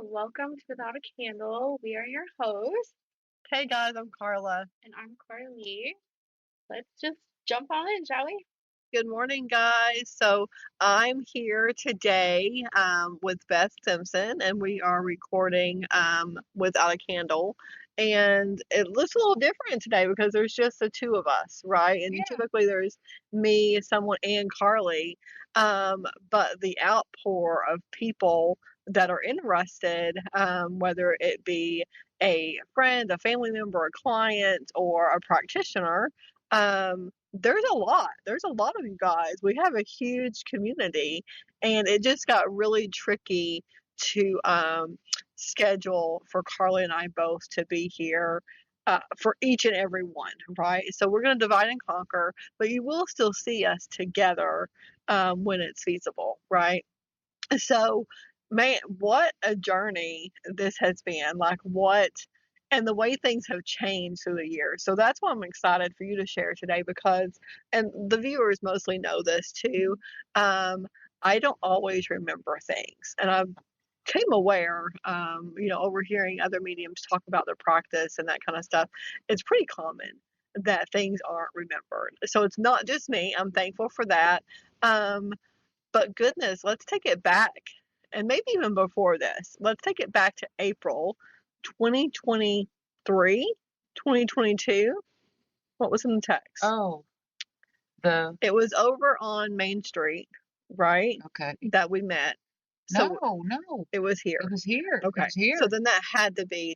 Welcome to Without a Candle. We are your hosts, Hey guys, I'm Carla. and I'm Carly. Let's just jump on in, shall we? Good morning, guys. So I'm here today with Beth Simpson, and we are recording without a candle. And it looks a little different today because there's just the two of us, right? And Yeah. typically there's me, someone, and Carly. But the outpour of people that are interested, whether it be a friend, a family member, a client, or a practitioner, there's a lot. There's a lot of you guys. We have a huge community, and it just got really tricky to schedule for Carly and I both to be here for each and every one, right? So we're going to divide and conquer, but you will still see us together when it's feasible, right? So, man, what a journey this has been. Like, what, and the way things have changed through the years. So, that's why I'm excited for you to share today because, and the viewers mostly know this too. I don't always remember things. And I've came aware, overhearing other mediums talk about their practice and that kind of stuff. It's pretty common that things aren't remembered. So, it's not just me. I'm thankful for that. Um, but goodness, let's take it back. And maybe even before this, let's take it back to April 2023, 2022. What was in the text? Oh, It was over on Main Street, right? okay. That we met. So No, it was here. it was here. It Okay. was here. So then that had to be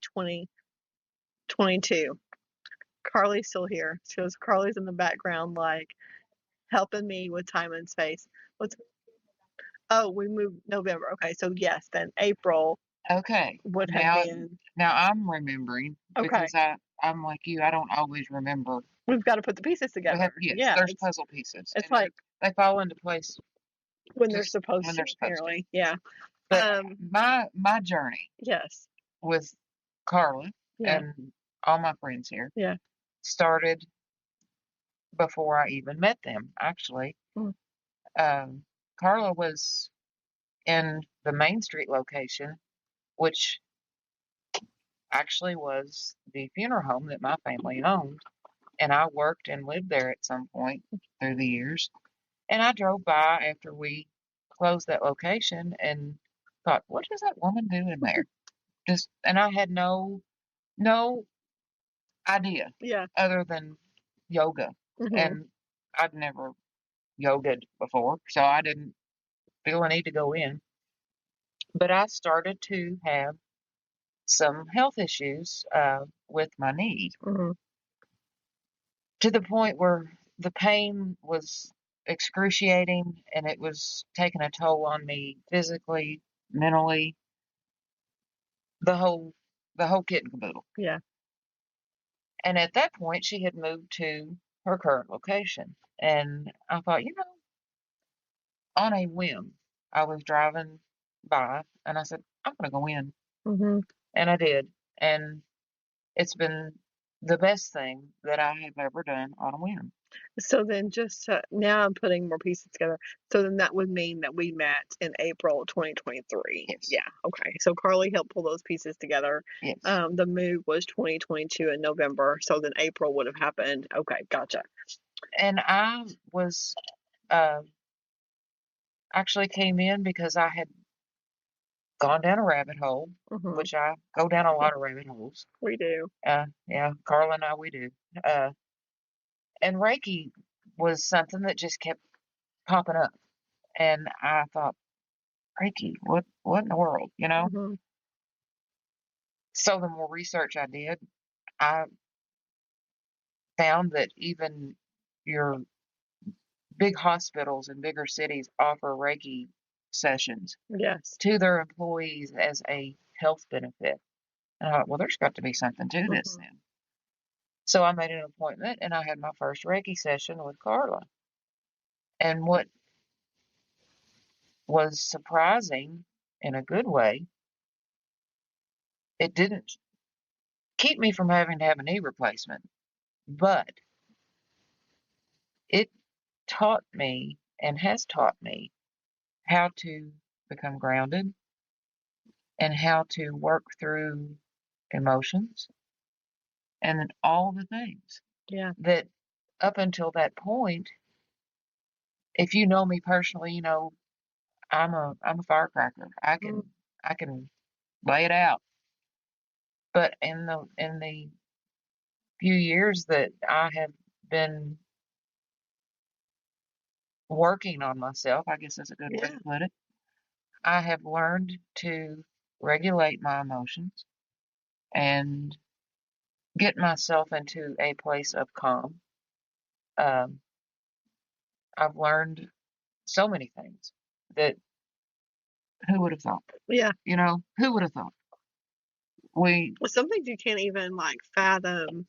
2022. Carly's still here. Carly's in the background, like helping me with time and space. Oh, we moved November. Okay. So yes, then April Okay. would have Now, been. now I'm remembering Okay. because I'm like you. I don't always remember. We've got to put the pieces together. Yes, Yeah, there's puzzle pieces, it's and like they fall into place when they're just supposed when to, they're supposed to. apparently. Yeah. But my journey Yes. with Carla Yeah. and all my friends here Yeah. started before I even met them. Actually, Mm. Carla was in the Main Street location, which actually was the funeral home that my family owned. And I worked and lived there at some point through the years. And I drove by after we closed that location and thought, what does that woman do in there? And I had no idea Yeah. other than yoga. Hmm. And I'd never yogaed before, so I didn't feel a need to go in. But I started to have some health issues with my knee. Hmm. To the point where the pain was excruciating and it was taking a toll on me physically, mentally, the whole kit and caboodle. Yeah. And at that point she had moved to her current location. And I thought, on a whim, I was driving by and I said, I'm gonna go in. Hmm. And I did. And it's been the best thing that I have ever done on a whim. So then now I'm putting more pieces together. So then that would mean that we met in April 2023. Yes. Yeah. Okay. So Carly helped pull those pieces together. Yes. The move was 2022 in November. So then April would have happened. Okay. Gotcha. And I was actually came in because I had gone down a rabbit hole, Hmm. which I go down a lot of rabbit holes. We do. Yeah, Carla and I, we do. And Reiki was something that just kept popping up. And I thought, Reiki, what in the world, Hmm. So the more research I did, I found that even your big hospitals in bigger cities offer Reiki sessions Yes. to their employees as a health benefit. And I thought, well, there's got to be something to this Hmm. then. So I made an appointment and I had my first Reiki session with Carla. And what was surprising in a good way, it didn't keep me from having to have a knee replacement, but it taught me and has taught me how to become grounded, and how to work through emotions and all the things Yeah. that up until that point, if you know me personally, I'm a firecracker. I can lay it out. But in the few years that I have been working on myself, I guess that's a good way to put it, I have learned to regulate my emotions and get myself into a place of calm. Um, I've learned so many things that who would have thought? Yeah. Who would have thought? Well, some things you can't even like fathom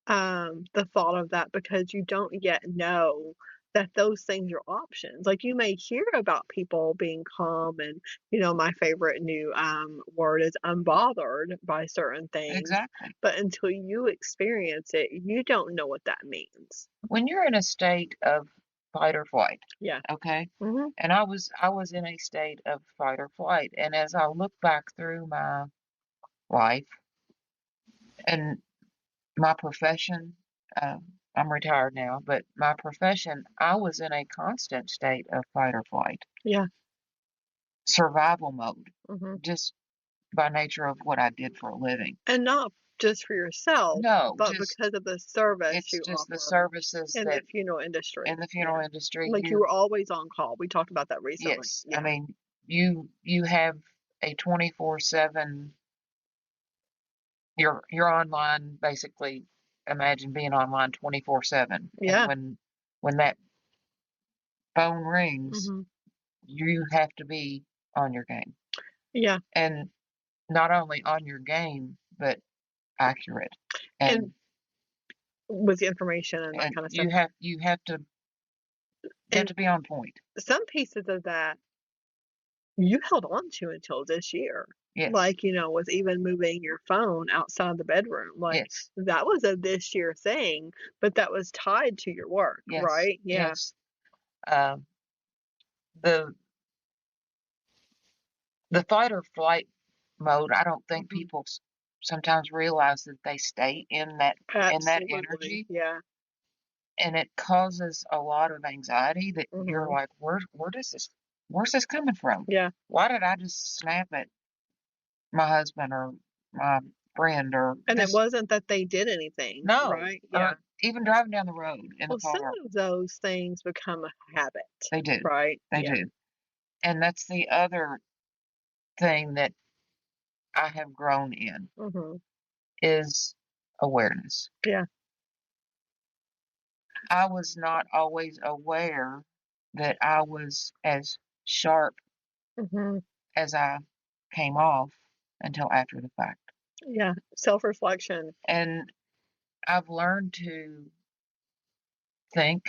the thought of that because you don't yet know that those things are options. Like you may hear about people being calm and my favorite new word is unbothered by certain things. Exactly. But until you experience it, you don't know what that means. When you're in a state of fight or flight, Yeah. okay? Mm-hmm. And I was in a state of fight or flight. And as I look back through my life and my profession, I'm retired now, but my profession, I was in a constant state of fight or flight. Yeah. Survival mode, Mm-hmm. just by nature of what I did for a living. And not just for yourself, No, but because of the service it's you just the offer services in the that funeral industry. in the funeral industry, Like you were always on call. We talked about that recently. yes, Yeah. I mean, you have a 24/7. You're online basically. Imagine being online 24/7, Yeah. and when that phone rings, Mm-hmm. you have to be on your game, Yeah. and not only on your game, but accurate, And and with the information and that and kind of stuff. you have to And be on point. some pieces of that you held on to until this year. Yes, Like, with even moving your phone outside the bedroom. Like yes, that was a this year thing, but that was tied to your work, yes, right? Yeah. yes. Um, the the fight or flight mode, I don't think Mm-hmm. people sometimes realize that they stay in that Absolutely. energy, Yeah. and it causes a lot of anxiety that you're Mm-hmm. like, where's this coming from? Yeah. Why did I just snap at my husband or my friend or And it just wasn't that they did anything, no, right? Yeah. even driving down the road in the Well, some car. of those things become a habit, They do, right? they Yeah. do, and that's the other thing that I have grown in Mm-hmm. is awareness. Yeah. I was not always aware that I was as sharp Mm-hmm. as I came off until after the fact. Yeah. Self-reflection. And I've learned to think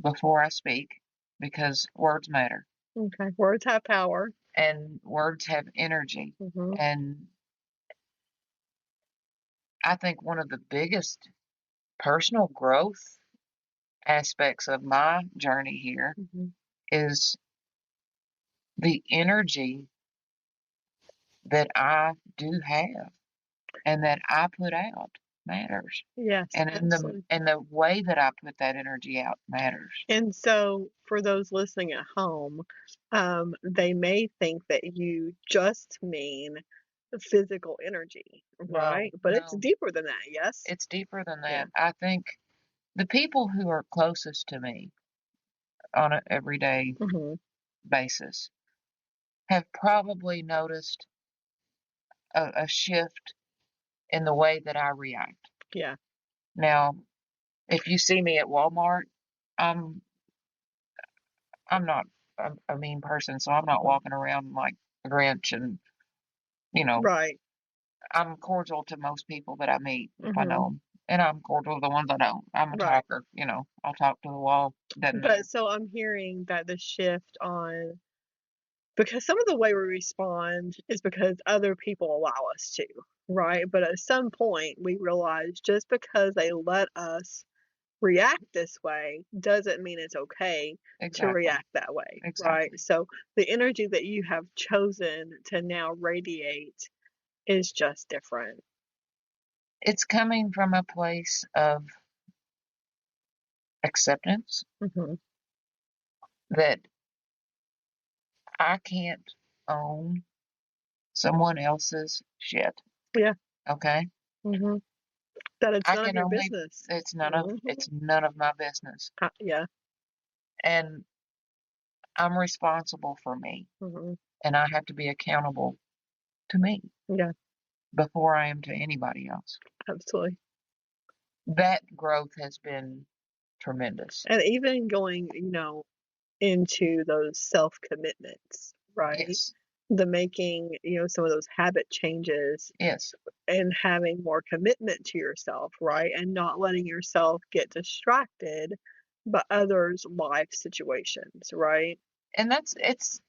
before I speak because words matter Okay. Words have power. and words have energy. Mm-hmm. And I think one of the biggest personal growth aspects of my journey here Mm-hmm. is the energy that I do have and that I put out matters. Yes, And absolutely. the way that I put that energy out matters. And so, for those listening at home, they may think that you just mean physical energy, No, right? But it's no, deeper than that, yes? it's deeper than Yeah. that. I think the people who are closest to me on an everyday Mm-hmm. basis have probably noticed a shift in the way that I react. Yeah. Now, if you see me at Walmart, I'm I'm not a mean person, so I'm not walking around like a Grinch and you know Right. I'm cordial to most people that I meet if I Mm-hmm. know them, and I'm cordial to the ones I don't. I'm a Right. talker, I'll talk to the wall. Doesn't matter. But so I'm hearing that the shift on because some of the way we respond is because other people allow us to, right? But at some point, we realize just because they let us react this way doesn't mean it's okay to Exactly. react that way, Exactly. right? So the energy that you have chosen to now radiate is just different. It's coming from a place of acceptance Hmm. that I can't own someone else's shit. Yeah. Okay? Hmm. That it's I none of can your only business. it's none of my business. Yeah. And I'm responsible for me. Hmm. And I have to be accountable to me Yeah, before I am to anybody else. absolutely. That growth has been tremendous. And even going, into those self-commitments, right? Yes. The making, some of those habit changes Yes. and having more commitment to yourself, right? And not letting yourself get distracted by others' life situations, right? And it's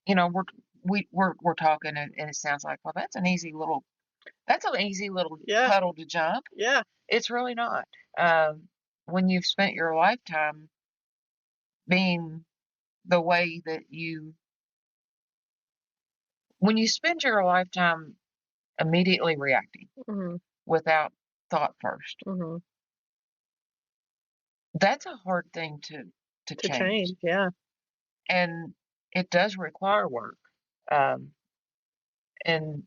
we're talking and it sounds like, well, that's an easy little Yeah, puddle to jump. yeah. It's really not. When you've spent your lifetime being the way that when you spend your lifetime immediately reacting Hmm. without thought first, Hmm. that's a hard thing to To change. change, yeah. And it does require work. Um, and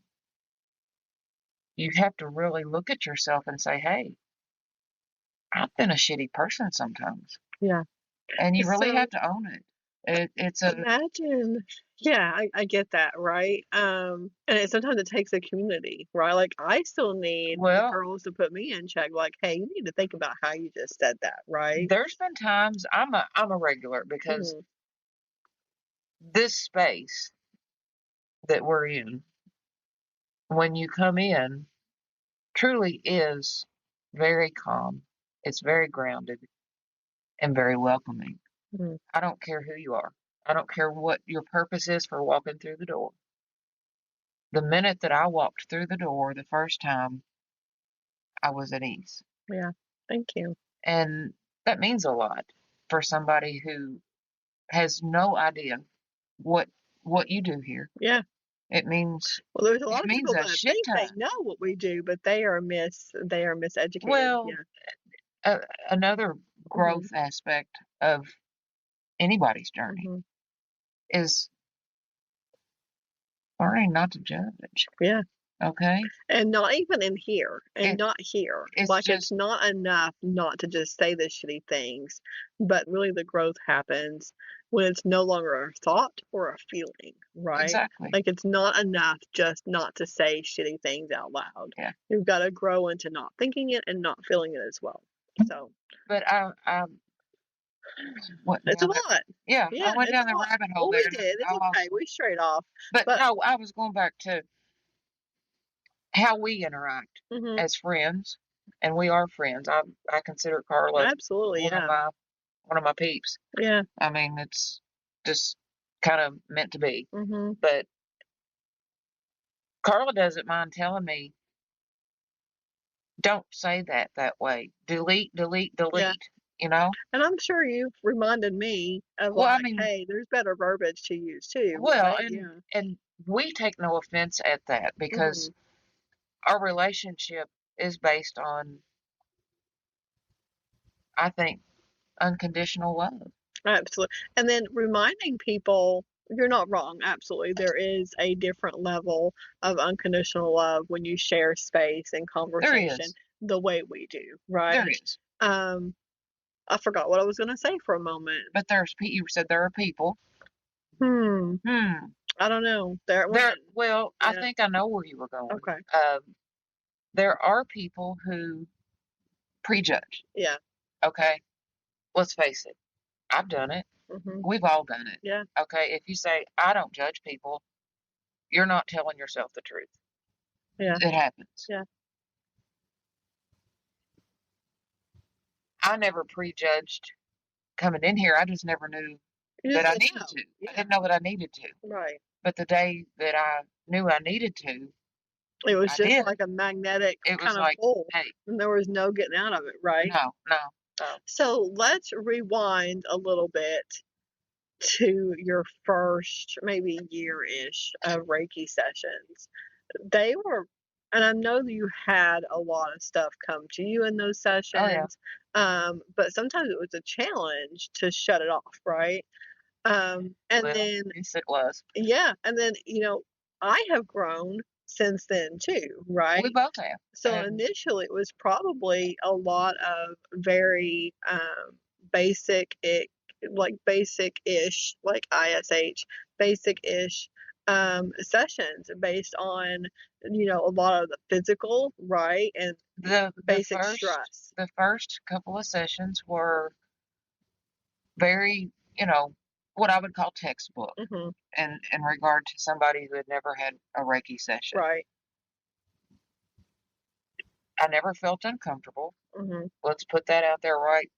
you have to really look at yourself and say, hey, I've been a shitty person sometimes. Yeah. And you really So have to own it. It's a imagine, yeah, I get that, right? And sometimes it takes a community, right? Like I still need the well, girls to put me in check. Like, hey, you need to think about how you just said that, right? there's been times I'm a regular because Hmm. this space that we're in, when you come in, truly is very calm. It's very grounded and very welcoming. Hmm. I don't care who you are. I don't care what your purpose is for walking through the door. The minute that I walked through the door the first time, I was at ease. Yeah. Thank you. And that means a lot for somebody who has no idea what you do here. Yeah. It means Well, there's a lot it of means people a that shit think they ton. know what we do, but they are miseducated. Well, Yeah. another Hmm. growth aspect of anybody's journey Hmm. is learning not to judge. Yeah. Okay? And not even in here, and It not here. it's Like it's just not enough not to just say the shitty things, but really the growth happens when it's no longer a thought or a feeling, right? exactly. Like it's not enough just not to say shitty things out loud. Yeah. You've got to grow into not thinking it and not feeling it as well. So But I went it's a down that lot. yeah, I Yeah, went it's down a the lot. rabbit hole Well, we there and did. It's I lost okay. it. We strayed off. But But no, I was going back to how we interact hmm, as friends, and we are friends. I consider Carla absolutely, yeah. one of my peeps. Yeah. I mean, it's just kind of meant to be. Hmm. But Carla doesn't mind telling me, don't say that way. Delete, delete, Yeah. delete. You know? And I'm sure you've reminded me of Well, I like, mean, hey, there's better verbiage to use too, well, right? Yeah. and we take no offense at that because Hmm. our relationship is based on, I think, unconditional love. Absolutely. And then reminding people you're not wrong. Absolutely. There is a different level of unconditional love when you share space and There conversation is. the way we do, There right? is. Um, I forgot what I was going to say for a moment. But you said there are people. Hmm. Hmm. I don't know. There it went. Well, I Yeah. think I know where you were going. Okay. There are people who prejudge. Yeah. Okay. Let's face it. I've done it. Hmm. We've all done it. Yeah. Okay. If you say, I don't judge people, you're not telling yourself the truth. Yeah. It happens. Yeah. I never prejudged coming in here. I just never knew You that just I didn't needed know. to. I Yeah. didn't know that I needed to. Right. But the day that I knew I needed to, It was I just did. like a magnetic It was kind of like, pull, hey, and there was no getting out of it, right? no. So let's rewind a little bit to your first maybe year-ish of Reiki sessions. They were, and I know that you had a lot of stuff come to you in those Oh, yeah. sessions, but sometimes it was a challenge to shut it off, right? And Well, then, yes, it was. yeah, and then, I have grown since then too, We right? both have. So And initially, it was probably a lot of very basic, like basic-ish, like ISH, basic-ish sessions based on, a lot of the physical, right, and the basic stress. first couple of sessions were very, what I would call textbook Hmm. in regard to somebody who had never had a Reiki session. Right. I never felt uncomfortable. Hmm. Let's put that out there right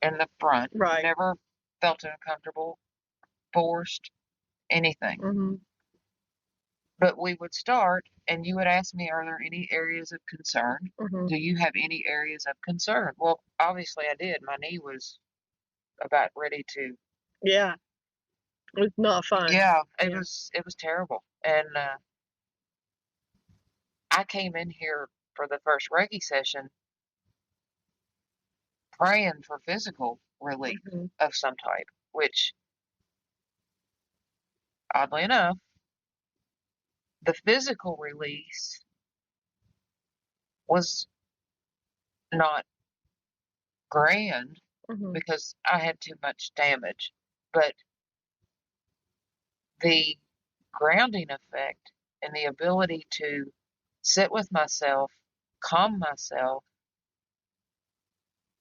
in the front. Right. Never felt uncomfortable, forced, anything. Hmm. But we would start, and you would ask me, are there any areas of concern? Hmm. Do you have any areas of concern? Well, obviously I did. My knee was about ready to. Yeah. It was not fun. Yeah, it Yeah. was terrible. And I came in here for the first Reiki session praying for physical relief Hmm. of some type, which oddly enough, the physical release was not grand Hmm. because I had too much damage. But the grounding effect and the ability to sit with myself, calm myself,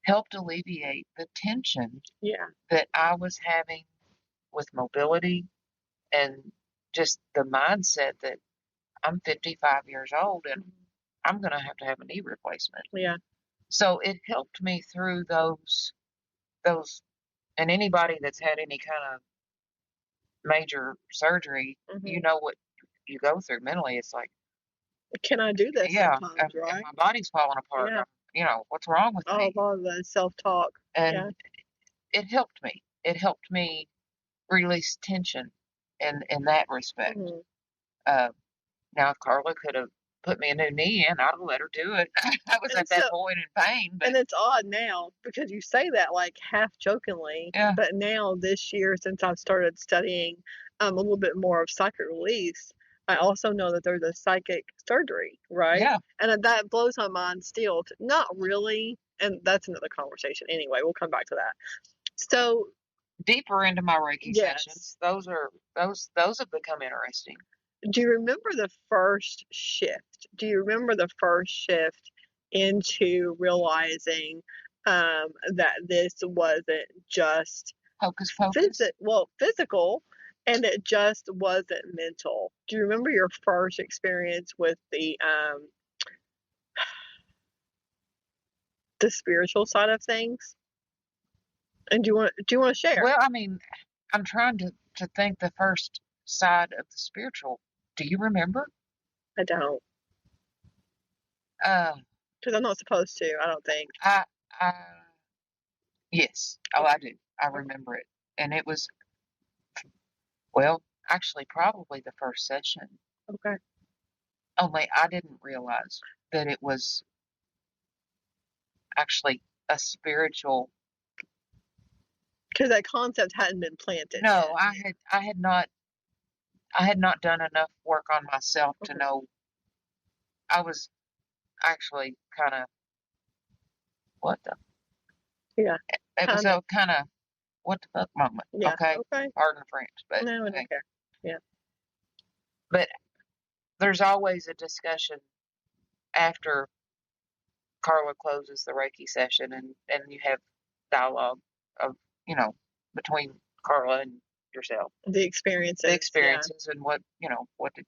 helped alleviate the tension Yeah. that I was having with mobility and just the mindset that I'm 55 years old and Mhm. I'm going to have a knee replacement. Yeah. So it helped me through those, and anybody that's had any kind of major surgery, Hmm. you know what you go through mentally. It's like, Can I do this yeah, sometimes, and right? my body's falling apart. Yeah. What's wrong with Oh, me? a lot of the self-talk. Yeah. And it helped me. It helped me release tension in that respect. Hmm. Uh, Now, if Carla could have put me a new knee in, I'd have let her do it. I was And at so, that point in pain, but and it's odd now because you say that like half jokingly, yeah, but now this year, since I've started studying a little bit more of psychic release, I also know that there's a psychic surgery, right? yeah, And that blows my mind still. Not really, and that's another conversation anyway. We'll come back to that. So, deeper into my Reiki yes. sessions, those have become interesting. Do you remember the first shift? Do you remember the first shift into realizing that this wasn't just Hocus pocus. physical, and it just wasn't mental? Do you remember your first experience with the spiritual side of things? And do you want to share? Well, I mean, I'm trying to think the first side of the spiritual. Do you remember? I don't, Um, because I'm not supposed to. I don't think. I, I, yes. Oh, Okay. I do. I remember it, and it was, well, actually, probably the first session. Okay. Only I didn't realize that it was actually a spiritual. Because that concept hadn't been planted yet. No, I had not done enough work on myself to Mhm. know. I was actually kind of, what the, Yeah. it was Kind of. a kind of what the fuck moment. Yeah. Okay, Okay. pardon the French, but No, I hey, don't care. Yeah. but there's always a discussion after Carla closes the Reiki session, and you have dialogue of, you know between Carla and yourself, The the experiences. Yeah. experiences and what did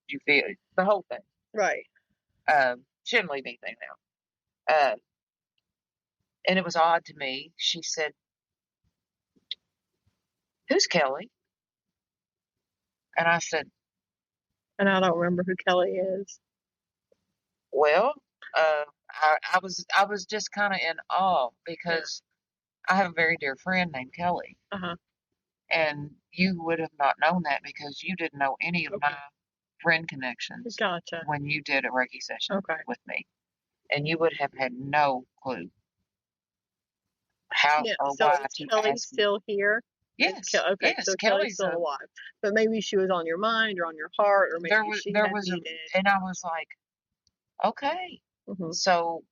you feel, the whole thing. Right. Shouldn't leave anything now. And it was odd to me. She said, "Who's Kelly?" And I said, And I don't remember who Kelly is. Well, I was just kind of in awe because I have a very dear friend named Kelly, Uh-huh. and you would have not known that because you didn't know any of Okay. my friend connections Gotcha. when you did a Reiki session Okay. with me, and you would have had no clue how Yeah. or So why is to Kelly ask me. still here? Okay, Yes, so Kelly's Kelly's still a alive. But maybe she was on your mind or on your heart, or maybe she there had was a, needed. and I was like, okay. Mm-hmm. So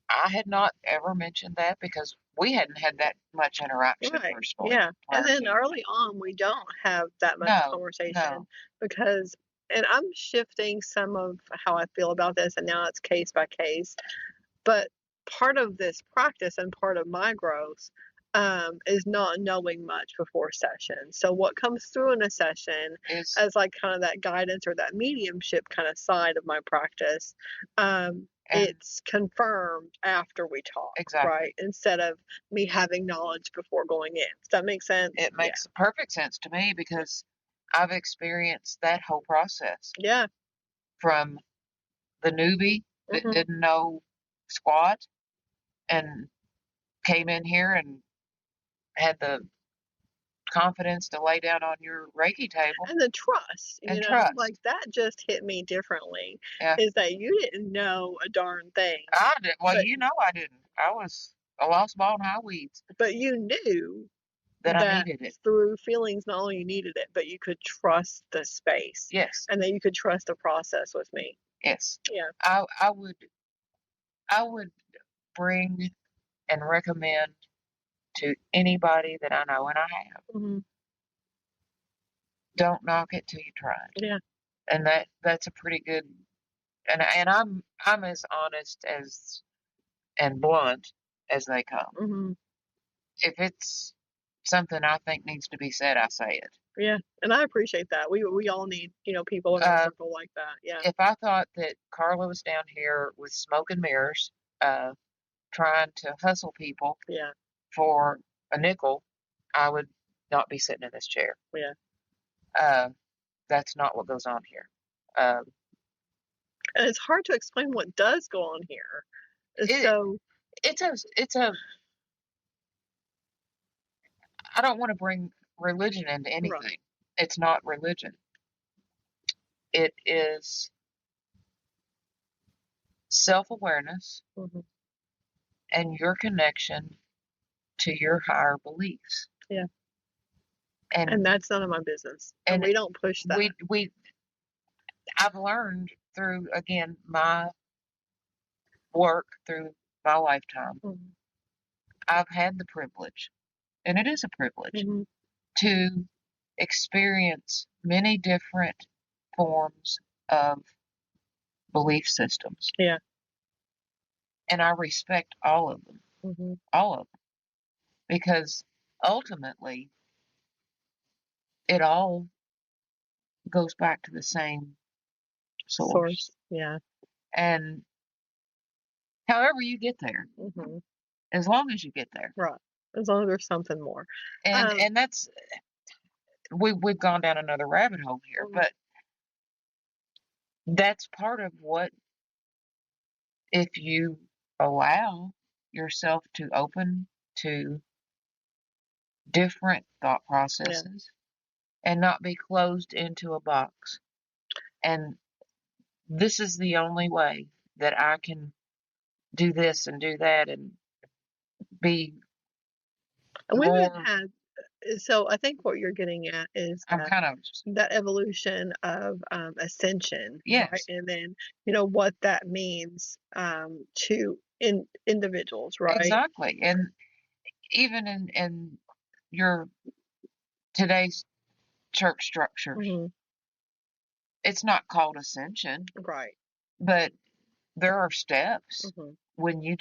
I had not ever mentioned that because we hadn't had that much interaction Right. personally Yeah. And prior then to. early on, we don't have that much No, conversation no, because, and I'm shifting some of how I feel about this, and now it's case by case. But part of this practice and part of my growth is not knowing much before session. So what comes through in a session is as like kind of that guidance or that mediumship kind of side of my practice, and it's confirmed after we talk, exactly. right? Instead of me having knowledge before going in. Does that make sense? It makes perfect sense to me because I've experienced that whole process Yeah. from the newbie that Mhm. didn't know squat and came in here and had the confidence to lay down on your Reiki table And the trust, and like trust. that just hit me differently. Yeah, Is that you didn't know a darn thing, I did. Well, but you know, I didn't. I was a lost ball in high weeds you knew that I that needed it. through feelings, not only you needed it, but you could trust the space, Yes, and that you could trust the process with me. yes. Yeah. I would bring and recommend to anybody that I know, and I have, Hmm. don't knock it till you try it. Yeah. And that's a pretty good. And I'm as honest as and blunt as they come. Hmm. If it's something I think needs to be said, I say it. Yeah. And I appreciate that. We all need people in our circle like that. Yeah. If I thought that Carla was down here with smoke and mirrors, uh, trying to hustle people Yeah. for a nickel, I would not be sitting in this chair. Yeah. That's not what goes on here. Um, And it's hard to explain what does go on here. it, So it's a. I don't want to bring religion into anything. right. It's not religion. It is self-awareness Hmm. and your connection to your higher beliefs. Yeah. And And that's none of my business. And we don't push that. I've learned through, again, my work through my lifetime. Mhm. I've had the privilege, and it is a privilege, Mhm. to experience many different forms of belief systems. Yeah. And I respect all of them, Mhm. all of them, because ultimately it all goes back to the same source. Yeah. And however you get there, Mhm. as long as you get there. Right. As long as there's something more. And that's we've gone down another rabbit hole here, Mhm. but that's part of what, if you allow yourself to open to different thought processes and not be closed into a box. And this is the only way that I can do this and do that and be And we haven't more. had so I think what you're getting at is I'm kind of, that evolution of ascension, right? yes, And then what that means to individuals, right? exactly. And even in your today's church structures, Hmm. it's not called ascension, Right. but there are steps Hmm. when you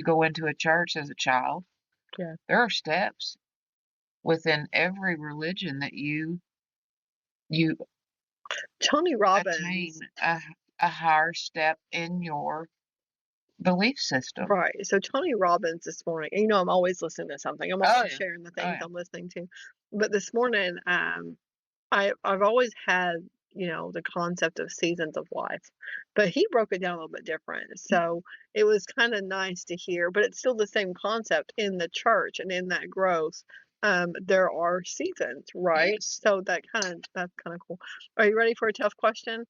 go into a church as a child. Yeah. There are steps within every religion that you Tony attain Robbins. a higher step in your belief system. Right. So Tony Robbins this morning, and I'm always listening to something. I'm Oh always yeah, sharing the oh things yeah. I'm listening to. But this morning, I've always had, the concept of seasons of life, but he broke it down a little bit different. So it was kind of nice to hear, but it's still the same concept in the church and in that growth. There are seasons, right? Yes. So that's kind of cool. Are you ready for a tough question?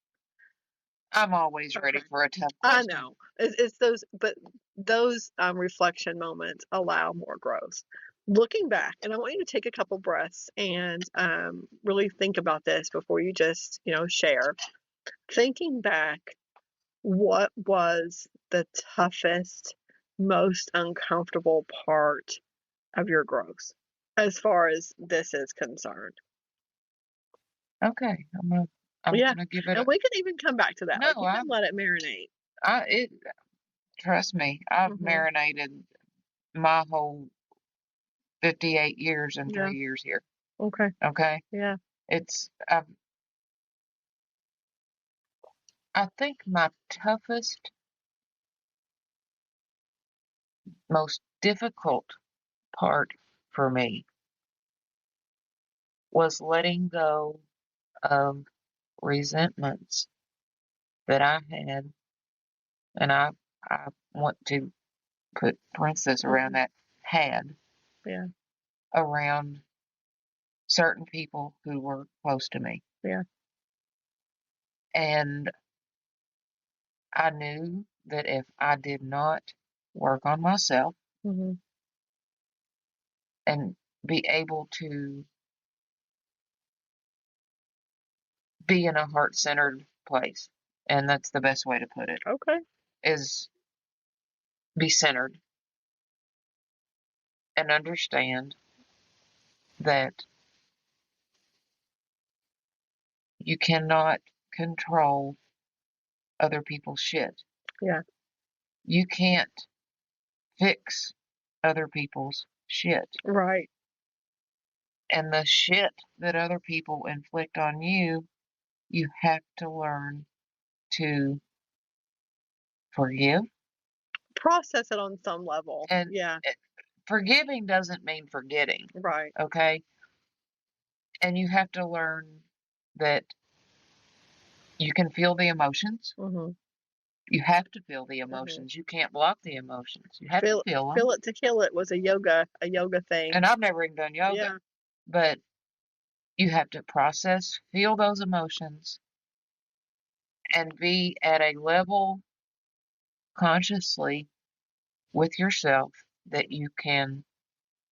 I'm always ready Okay. for a tough I question. know. It's those, but those reflection moments allow more growth. Looking back, and I want you to take a couple breaths and really think about this before you just, share. Thinking back, what was the toughest, most uncomfortable part of your growth as far as this is concerned? Okay, I'm Yeah, gonna give it and a we can even come back to that. no. Like you can let it marinate. It trust me, I've Hmm. marinated my whole 58 years and Yeah. 3 years here. Okay. Okay, Yeah. it's I think my toughest, most difficult part for me was letting go of resentments that I had, and I want to put parenthesis around that had Yeah. around certain people who were close to me. Yeah. And I knew that if I did not work on myself Hmm. and be able to be in a heart centered place, and that's the best way to put it, Okay. is be centered and understand that you cannot control other people's shit. Yeah. You can't fix other people's shit. Right. And the shit that other people inflict on you, you have to learn to forgive. Process it on some level. And Yeah. forgiving doesn't mean forgetting, Right. okay? And you have to learn that you can feel the emotions. Hmm. You have to feel the Hmm. emotions. You can't block the emotions. You have to Feel feel them. feel it to kill it was a yoga thing. And I've never even done yoga, Yeah. but you have to process, feel those emotions, and be at a level consciously with yourself that you can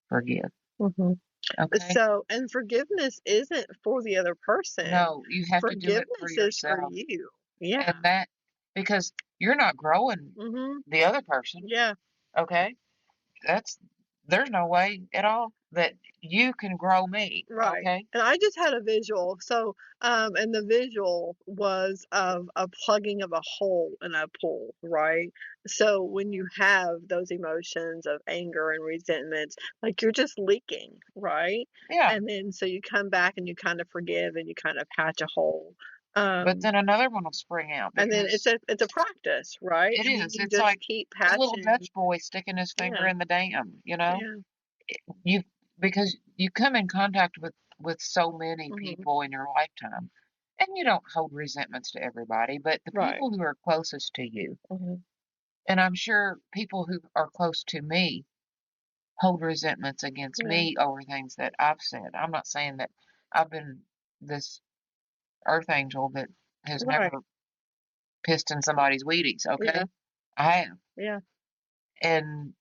forgive. Hmm. Okay? So, and forgiveness isn't for the other person. No, you have to do it for Forgiveness is for yourself. you. Yeah. And that, because you're not growing Hmm. the other person, Yeah. okay? That's, there's no way at all that you can grow me, Right. okay? And I just had a visual. So, and the visual was of a plugging of a hole in a pool, right? So when you have those emotions of anger and resentment, like you're just leaking, right? Yeah. And then so you come back and you kind of forgive and you kind of patch a hole. But Um, then another one will spring out and then it's because a practice, right? it And then is. you It's just like keep the little patching. Dutch boy sticking his finger Yeah. in the dam, you know? Yeah. You because you come in contact with so many Hmm. people in your lifetime, and you don't hold resentments to everybody, but the Right. people who are closest to you, Hmm. and I'm sure people who are close to me hold resentments against Yeah. me over things that I've said. I'm not saying that I've been this earth angel that has Right. never pissed in somebody's Wheaties, Yeah. okay? I have. Yeah. And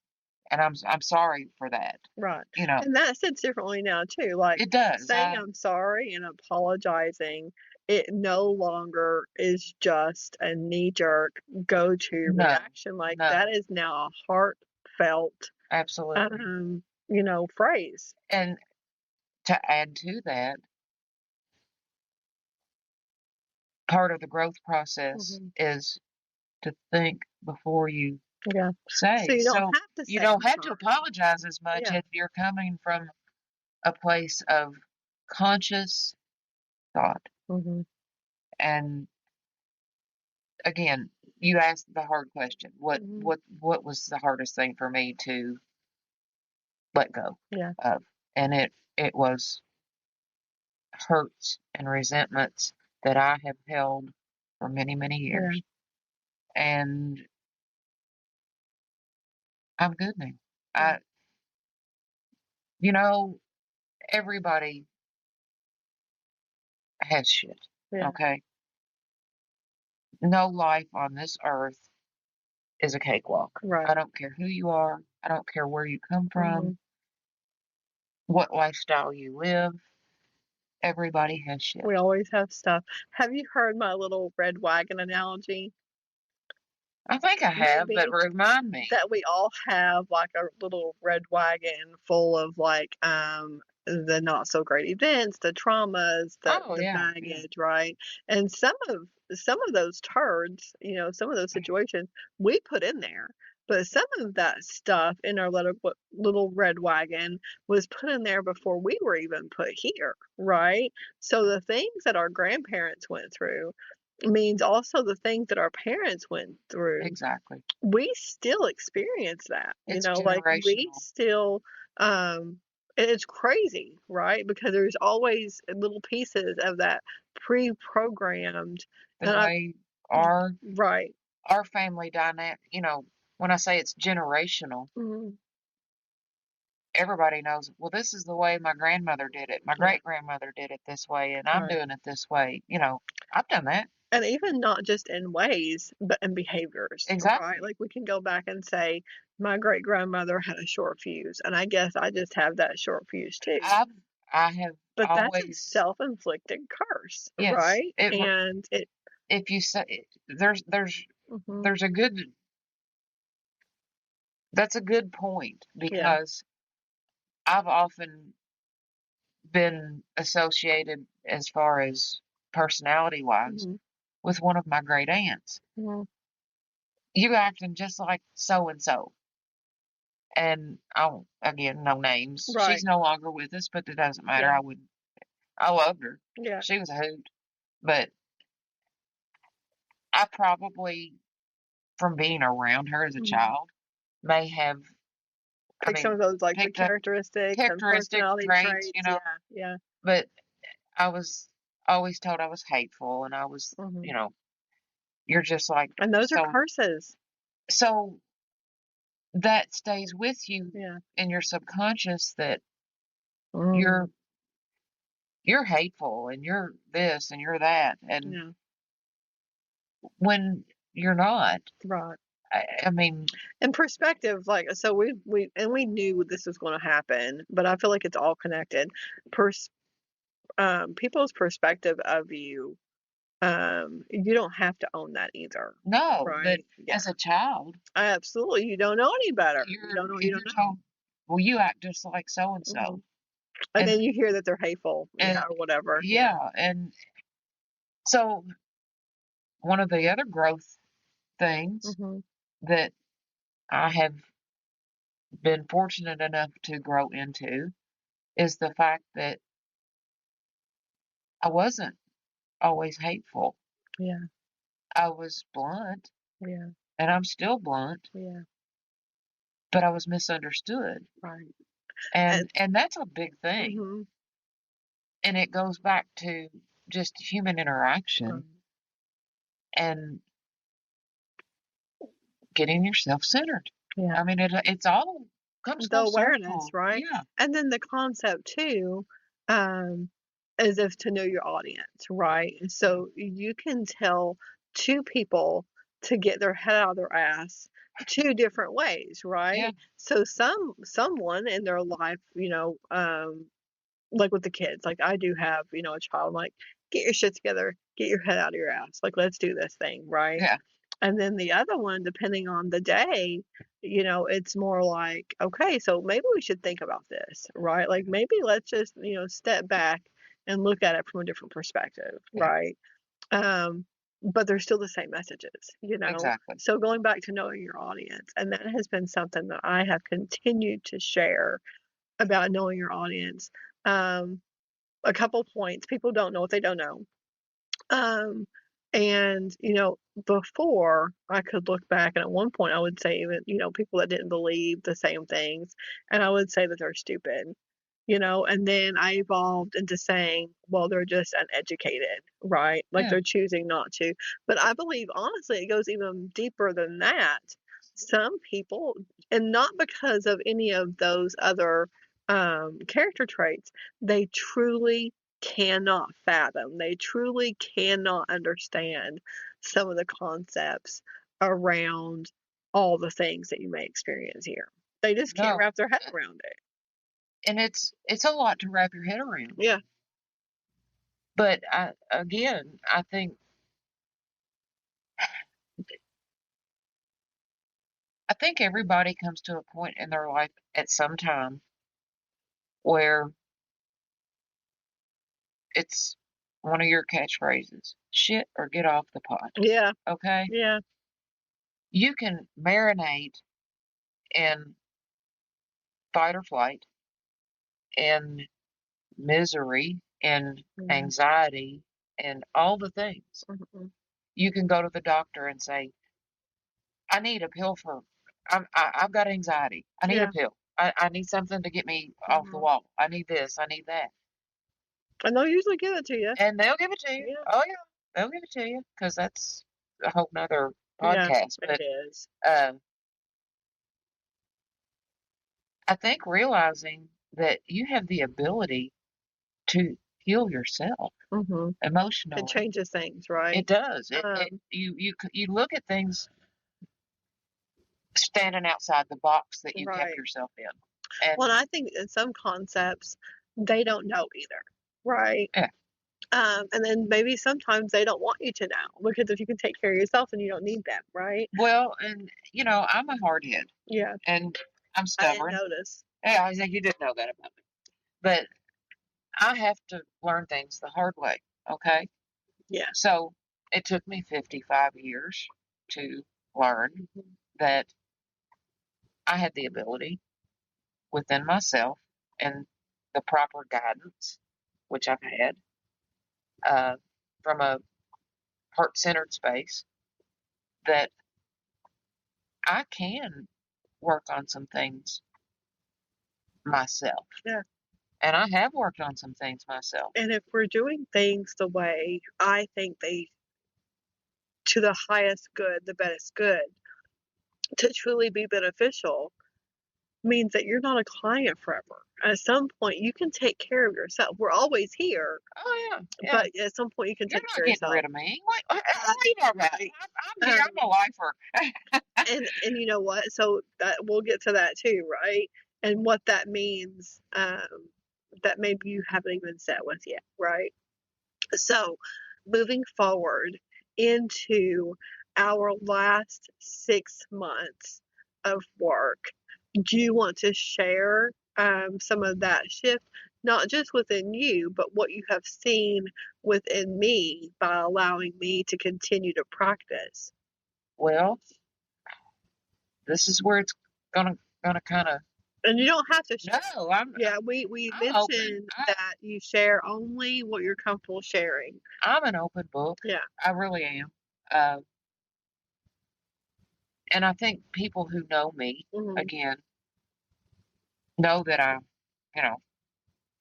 I'm sorry for that. Right. You know, And that sits differently now too. Like it does. saying I'm sorry and apologizing, it no longer is just a knee jerk go to No, reaction. Like no, that is now a heartfelt absolutely. phrase. And to add to that, part of the growth process Hmm. is to think before you Yeah. So say. you don't So have to you say don't I'm have to sorry. apologize as much Yeah. if you're coming from a place of conscious thought. Hmm. And again, you asked the hard question. Hmm. What was the hardest thing for me to let go Yeah. of? And it was hurts and resentments that I have held for many, many years. And I'm good now. You know, everybody has shit. Okay. No life on this earth is a cakewalk. I don't care who you are. I don't care where you come from, what lifestyle you live. Everybody has shit. We always have stuff. Have you heard my little red wagon analogy? I think I have, but remind me. That we all have like a little red wagon full of like the not so great events, the traumas, the baggage, right? And some of those turds, you know, some of those situations we put in there. But some of that stuff in our little red wagon was put in there before we were even put here, right? So the things that our grandparents went through means also the things that our parents went through. Exactly. We still experience that. It's you know, like we still it's crazy, right? Because there's always little pieces of that pre-programmed. The way our family dynamic, you know, when I say it's generational, everybody knows, well, this is the way my grandmother did it. My great grandmother did it this way, and I'm doing it this way. You know, I've done that. And even not just in ways, but in behaviors. Exactly. Right? Like we can go back and say, my great grandmother had a short fuse, and I guess I just have that short fuse too. I have but always, that's a self-inflicted curse, yes, right? And if you say there's a good, that's a good point, because I've often been associated, as far as personality wise, with one of my great aunts. You acting just like so and so. And I'll, again, no names. She's no longer with us, but it doesn't matter. I loved her. She was a hoot. But I probably, from being around her as a child, may have some of those like the characteristics and personality traits. You know. But I was always told I was hateful, and I was, you know, you're just like. And those are curses. So that stays with you in your subconscious, that you're hateful and you're this and you're that, and when you're not. I mean, in perspective, like, so we knew this was going to happen, but I feel like it's all connected. People's perspective of you, you don't have to own that either. No, but as a child, absolutely, you don't know any better. You don't know. Told, well, you act just like so and so, and then you hear that they're hateful, or whatever. And so one of the other growth things that I have been fortunate enough to grow into is the fact that I wasn't always hateful. I was blunt. And I'm still blunt. But I was misunderstood. And that's a big thing. And it goes back to just human interaction and getting yourself centered. I mean, it's all comes the awareness, right? And then the concept too, is if to know your audience, right? So you can tell two people to get their head out of their ass two different ways, right? So someone in their life, you know, like with the kids, like I do have, you know, a child, I'm like, get your shit together, get your head out of your ass, like let's do this thing, right? And then the other one, depending on the day, you know, it's more like, okay, so maybe we should think about this, right? Like maybe let's just, you know, step back and look at it from a different perspective, right? But they're still the same messages, you know? So going back to knowing your audience, and that has been something that I have continued to share about knowing your audience. A couple points. People don't know what they don't know. And, you know, before I could look back, and at one point I would say, even, you know, people that didn't believe the same things, and I would say that they're stupid. and then I evolved into saying, well, they're just uneducated, right? Like Yeah. they're choosing not to. But I believe, honestly, it goes even deeper than that. Some people, and not because of any of those other character traits, they truly cannot fathom, they truly cannot understand some of the concepts around all the things that you may experience here. They just can't No. wrap their head around it. And it's a lot to wrap your head around. Yeah. But I think everybody comes to a point in their life at some time where it's one of your catchphrases, shit or get off the pot. Yeah. Okay? Yeah. You can marinate in fight or flight, in misery, in anxiety, and all the things. You can go to the doctor and say, I need a pill for, I've got anxiety. I need a pill. I need something to get me off the wall. I need this. I need that. And they'll usually give it to you. And they'll give it to you. Yeah. Oh, yeah. They'll give it to you because that's a whole nother Yeah, podcast. But it is. I think realizing that you have the ability to heal yourself emotionally. It changes things, right? It does. You look at things standing outside the box that you kept yourself in. And well, I think in some concepts they don't know either, right? Yeah. And then maybe sometimes they don't want you to know because if you can take care of yourself, then you don't need them, right? Well, and I'm a hardhead. Yeah. And I'm I stubborn. didn't notice. Yeah, I think you didn't know that about me. But I have to learn things the hard way. Okay. Yeah. So it took me 55 years to learn that I had the ability within myself and the proper guidance, which I've had from a heart-centered space, that I can work on some things myself. Yeah. And I have worked on some things myself. And if we're doing things the way I think they, to the highest good, the best good, to truly be beneficial, means that you're not a client forever. At some point, you can take care of yourself. We're always here. Oh, yeah. But at some point, you can You're take not care of getting yourself. rid of me. What are you talking about? I'm here. I'm a lifer. And you know what? So that we'll get to that too, right? And what that means that maybe you haven't even sat with yet, right? So moving forward into our last 6 months of work, do you want to share some of that shift, not just within you, but what you have seen within me by allowing me to continue to practice? Well, this is where it's gonna kind of. And you don't have to share. No, we I'm mentioned open. that you share only what you're comfortable sharing. I'm an open book. Yeah. I really am. And I think people who know me, again, know that I,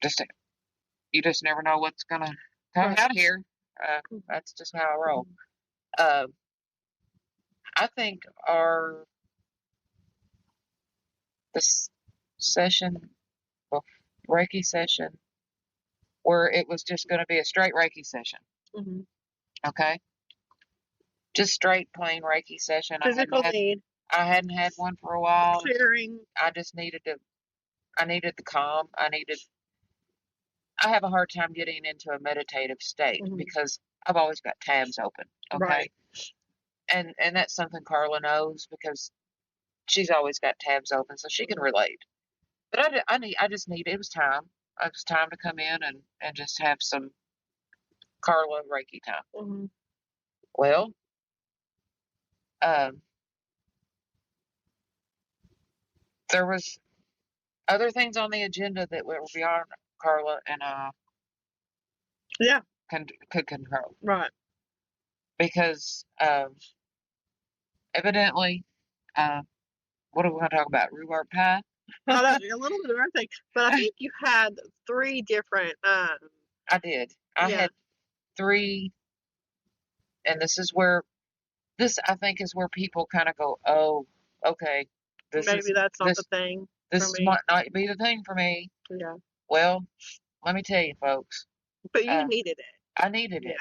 just you just never know what's gonna come out here. That's just how I roll. I think this session, Reiki session, where it was just going to be a straight Reiki session. Okay, just straight plain Reiki session. Physical need. I hadn't had one for a while. Clearing. I just needed I needed the calm. I have a hard time getting into a meditative state because I've always got tabs open. Okay. Right. And that's something Carla knows because she's always got tabs open, so she can relate. But I just needed, it was time. It was time to come in and just have some Carla Reiki time. Well, there was other things on the agenda that were beyond Carla and I could control. Right. Because evidently, what are we going to talk about? Rhubarb pie? A little bit of everything. But I think you had 3 different, I did. I yeah. had 3, and this I think is where people kind of go, oh, okay, Maybe that's not the thing for this me. might not be the thing for me. Yeah. Well, let me tell you, folks, But you needed it. I needed Yeah. it.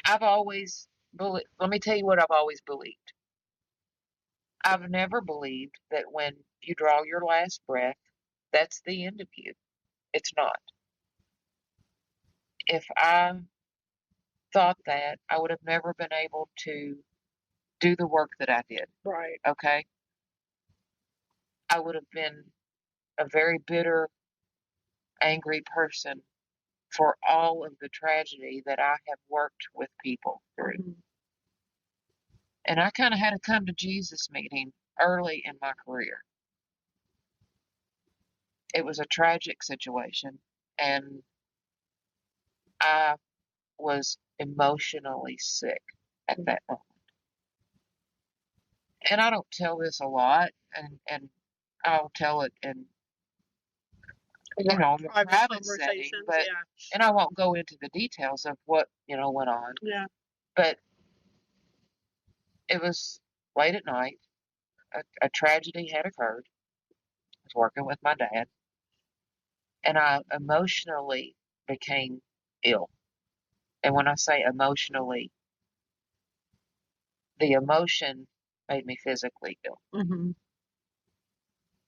I've always believed. Let me tell you what I've always believed. I've never believed that when you draw your last breath, that's the end of you. It's not. If I thought that, I would have never been able to do the work that I did. Right. Okay? I would have been a very bitter, angry person for all of the tragedy that I have worked with people through. Mm-hmm. And I kind of had a come to Jesus meeting early in my career. It was a tragic situation, and I was emotionally sick at that moment. And I don't tell this a lot, and I'll tell it in the private setting, but yeah. and I won't go into the details of what went on. Yeah. But it was late at night. A tragedy had occurred. I was working with my dad, and I emotionally became ill. And when I say emotionally, the emotion made me physically ill. Mm-hmm.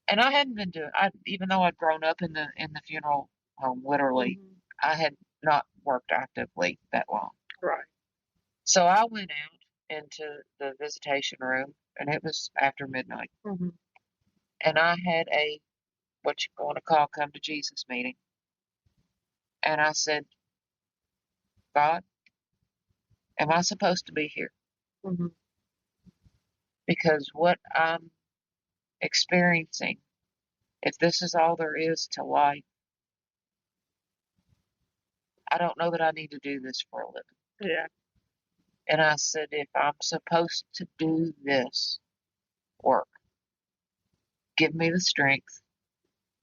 And I hadn't been doing. Even though I'd grown up in the funeral home, literally, Mm-hmm. I had not worked actively that long. Right. So I went out into the visitation room, and it was after midnight. Mm-hmm. And I had a what you want to call come to Jesus meeting. And I said, God, am I supposed to be here? Mm-hmm. Because what I'm experiencing, if this is all there is to life, I don't know that I need to do this for a living. Yeah. And I said, if I'm supposed to do this work, give me the strength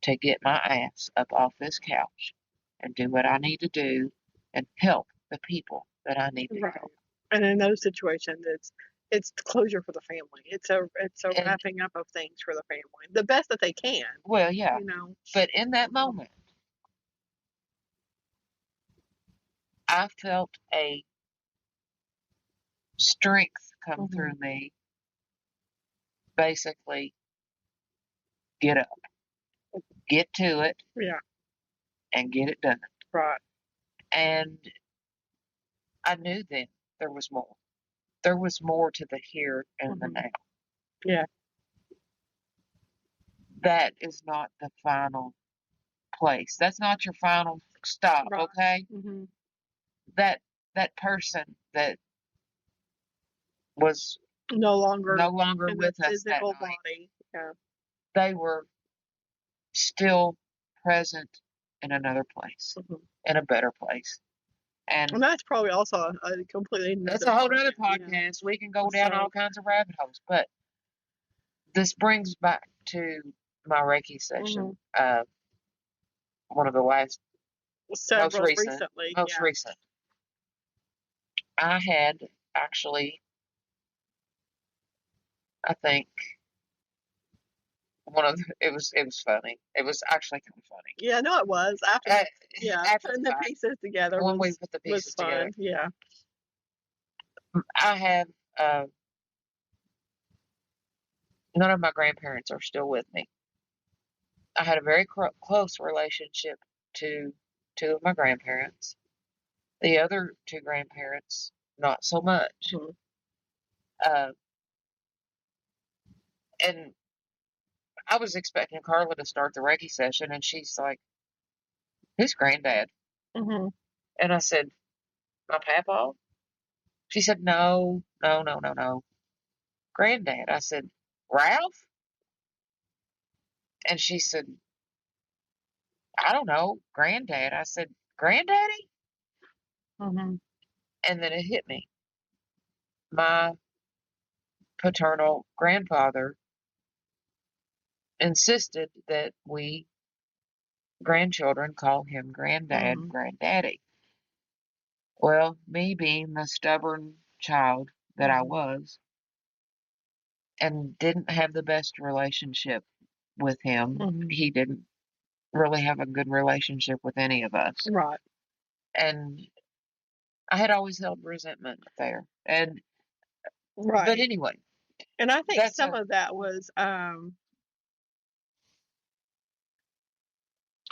to get my ass up off this couch and do what I need to do and help the people that I need to Right. help. And in those situations, it's closure for the family. It's a And, wrapping up of things for the family, the best that they can. well, yeah. But in that Mm-hmm. moment, I felt a strength come Mm-hmm. through me. Basically, get up, get to it, Yeah. and get it done. Right. And I knew then there was more. There was more to the here and the Mm-hmm. now. Yeah. That is not the final place. That's not your final stop, Right. okay? Mm-hmm. That person that was No longer in with the us that physical night, body. Yeah. they were still present in another place, Mm-hmm. in a better place. And that's probably also a completely that's another a whole other podcast. podcast. We can go down all kinds of rabbit holes. But this brings back to my Reiki session. Mm-hmm. One of the last, most recent. I had actually, I think, it was funny. It was actually kind of funny. Yeah, no, it was after putting the pieces together when we was put the pieces fun. together. Yeah. I have none of my grandparents are still with me. I had a very close relationship to 2 of my grandparents. The other 2 grandparents, not so much. Mm-hmm. And I was expecting Carla to start the Reiki session, and she's like, "Who's granddad?" Mm-hmm. And I said, "My papa." She said, "No, no, no, no, no. Granddad." I said, "Ralph?" And she said, "I don't know, granddad." I said, "Granddaddy?" Mm-hmm. And then it hit me. My paternal grandfather insisted that we grandchildren call him granddad, granddaddy. Well, me being the stubborn child that I was and didn't have the best relationship with him, he didn't really have a good relationship with any of us. Right. And I had always held resentment there. And Right. but anyway, And I think that's some a of that was a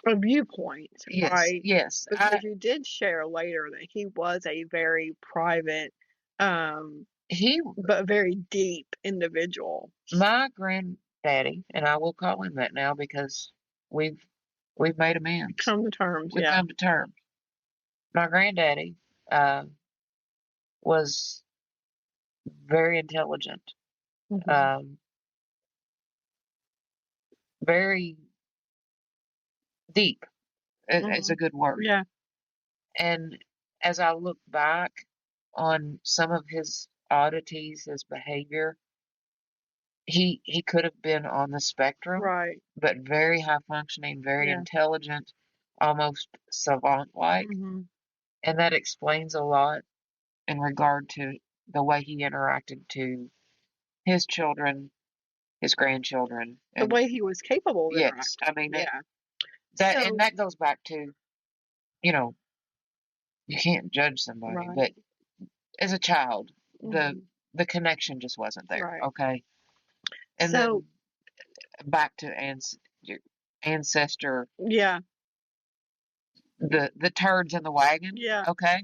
viewpoint, yes, right? yes. Because you did share later that he was a very private, He but very deep individual. my granddaddy, and I will call him that now because we've made amends. Come to terms, We've yeah. come to terms. My granddaddy was very intelligent, very deep is a good word. Yeah. And as I look back on some of his oddities, his behavior, he could have been on the spectrum, Right. but very high functioning, very Yeah. intelligent, almost savant like. And that explains a lot in regard to the way he interacted to his children, his grandchildren. The way he was capable of Yes, interacting. I mean Yeah. and that goes back to, you know, you can't judge somebody, Right. but as a child, the connection just wasn't there. Right. Okay. And So, then back to your ancestor, yeah. the turds in the wagon. Yeah. Okay.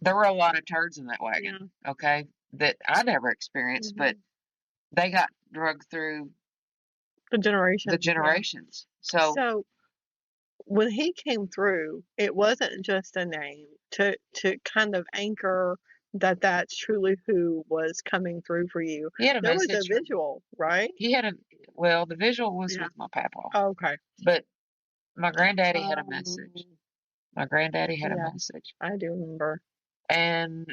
There were a lot of turds in that wagon. Yeah. Okay. That I never experienced, but they got drugged through The the generations. Yeah. generations. So when he came through, it wasn't just a name to kind of anchor that that's truly who was coming through for you. He had a There was a message from, visual, right? he had a well, the visual was Yeah. with my papa, Oh, okay. but my granddaddy had a message. My granddaddy had a Yeah. message, I do remember. and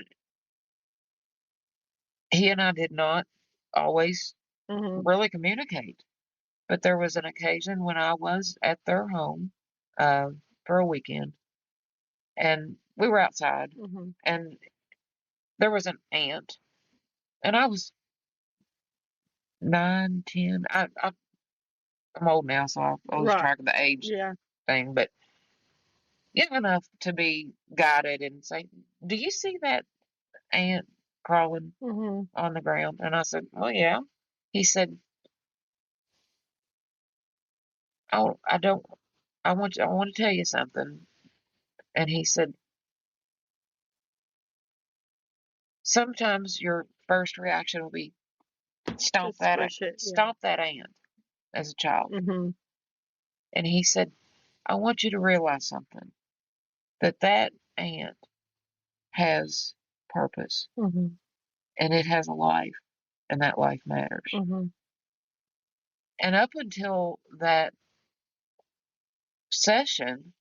he and I did not always really communicate. But there was an occasion when I was at their home for a weekend, and we were outside, and there was an aunt, and I was 9, 10. I'm old now, so I lose Right. track of the age Yeah. thing, but young enough to be guided and say, "Do you see that ant crawling on the ground?" And I said, "Oh yeah." He said, "Oh, I don't. I want to tell you something." And he said, "Sometimes your first reaction will be stomp Just that squish it. Yeah. stomp that ant as a child." And he said, "I want you to realize something, that that ant has purpose and it has a life, and that life matters." And up until that session,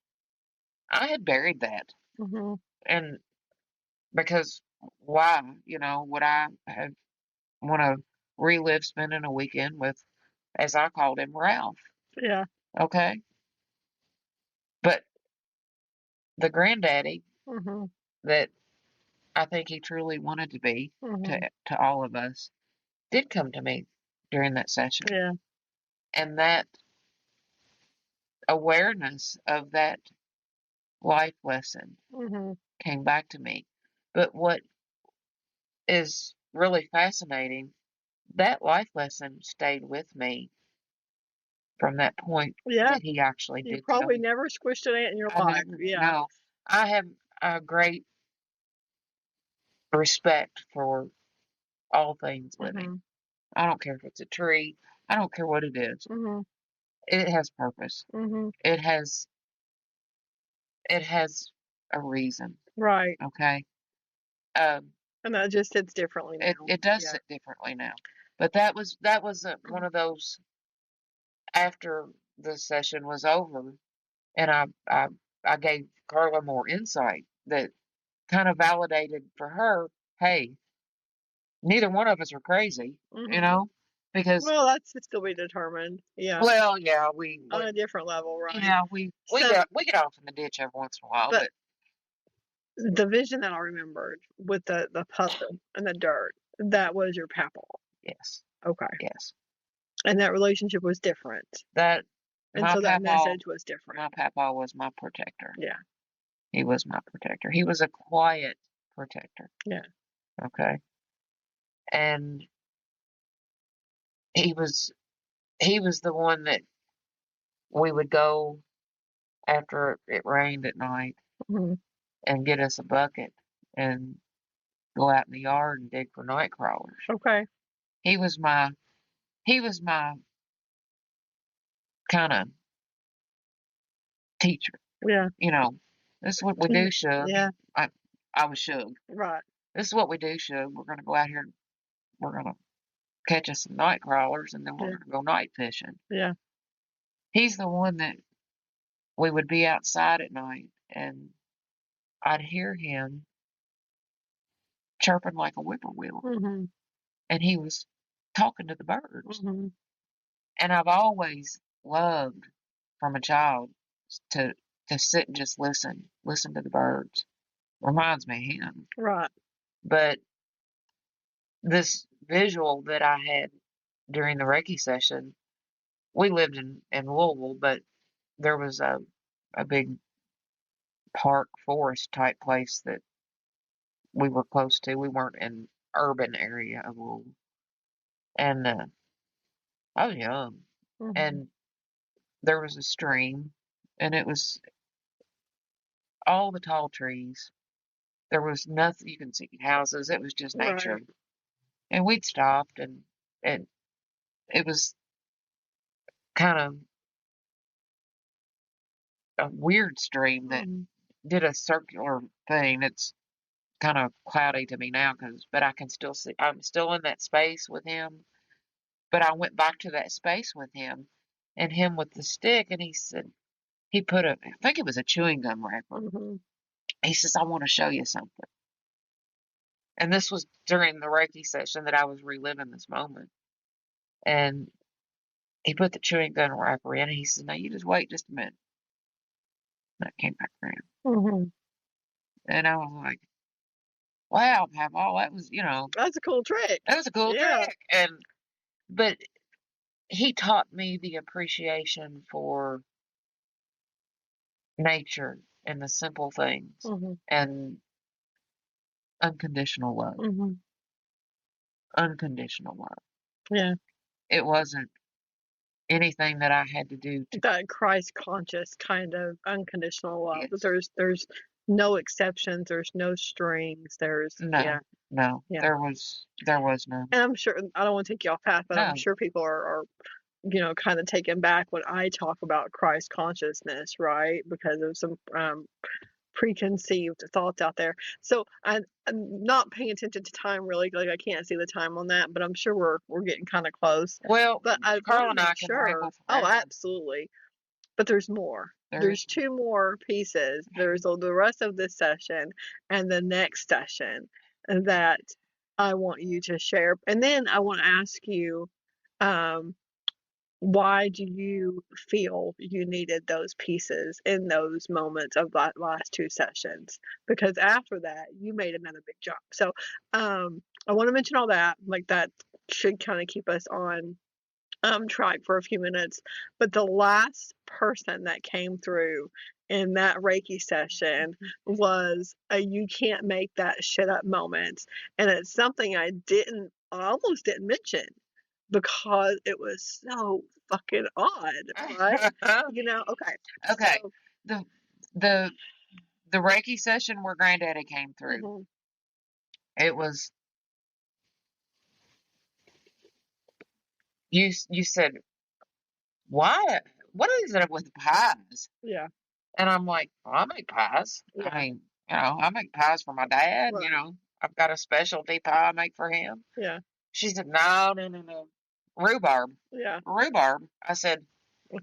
I had buried that. And because why, would I have want to relive spending a weekend with, as I called him, Ralph? Yeah. Okay. But the granddaddy that I think he truly wanted to be to all of us did come to me during that session. Yeah. And that awareness of that life lesson came back to me. But what is really fascinating, that life lesson stayed with me from that point Yeah. that he actually You did tell probably me. never squished an ant in your I life. never, Yeah. no, I have a great respect for all things living. I don't care if it's a tree. I don't care what it is. It has purpose. It has a reason. Right. Okay. And that just sits differently now. It does sit differently now. But that was one of those, after the session was over, and I gave Carla more insight that kind of validated for her, hey, neither one of us are crazy, Mhm. because, Well, that's to still be determined. Yeah. well, yeah, On a different level, right? yeah, we So, get off in the ditch every once in a while, but but the vision that I remembered with the puzzle and the dirt, that was your papa. yes, Okay. yes, And that relationship was different. that And my so that papa, message was different. my papa was my protector. Yeah. He was my protector. He was a quiet protector. Yeah. Okay, and he was the one that we would go after it rained at night Mhm. and get us a bucket and go out in the yard and dig for night crawlers. Okay. He was my kind of teacher. Yeah. This is what we do, Shug. Yeah. I was Shug. Right. This is what we do, Shug. We're gonna go out here and we're gonna catch us some night crawlers and then we're Yeah. gonna go night fishing. Yeah. He's the one that we would be outside at night and I'd hear him chirping like a whippoorwill Mhm. and he was talking to the birds. Mhm. And I've always loved from a child to sit and just listen to the birds. Reminds me of him. Right. But this visual that I had during the Reiki session, we lived in Louisville, but there was a big park forest type place that we were close to. We weren't in urban area of Louisville. And I was young. Mhm. And there was a stream and it was all the tall trees. There was nothing you can see houses. It was just nature. Right. And we'd stopped and it was kind of a weird stream that Mhm. did a circular thing. It's kind of cloudy to me now but I can still see I'm still in that space with him. But I went back to that space with him and him with the stick and he said he put I think it was a chewing gum wrapper. Mhm. He says, I want to show you something. And this was during the Reiki session that I was reliving this moment. And he put the chewing gum wrapper in and he said, now you just wait just a minute. And I came back around. Mhm. And I was like, wow, Papa, that was, That's a cool trick. that was a cool Yeah. trick. But he taught me the appreciation for nature and the simple things Mhm. and unconditional love. Mhm. Unconditional love. Yeah. It wasn't anything that I had to do to, That Christ conscious kind of unconditional love. yes. There's no exceptions, there's no strings, there's No, no, yeah. there was none. And I'm sure I don't want to take you off path, but I'm No, sure people are kind of taken back when I talk about Christ consciousness, right? Because of some preconceived thoughts out there. So I'm not paying attention to time really, like I can't see the time on that, but I'm sure we're getting kind of close. well, But I want Carl to and I make can sure. ramble Oh, forever. absolutely. But there's more. There There's is, two more pieces. There's the rest of this session and the next session that I want you to share. And then I want to ask you, um, why do you feel you needed those pieces in those moments of that last two sessions? Because after that, you made another big jump. So I want to mention all that. Like that should kind of keep us on track for a few minutes. But the last person that came through in that Reiki session was a you can't make that shit up moment. And it's something I almost didn't mention because it was so fucking odd, right? Okay. okay. So, The the the Reiki session where Granddaddy came through, mhm, it was you said, why? What is it with pies? yeah, And I'm like, well, I make pies. I yeah, mean, I make pies for my dad. right, I've got a specialty pie I make for him. yeah, She said, no, no, no, no, rhubarb, yeah. rhubarb. I said,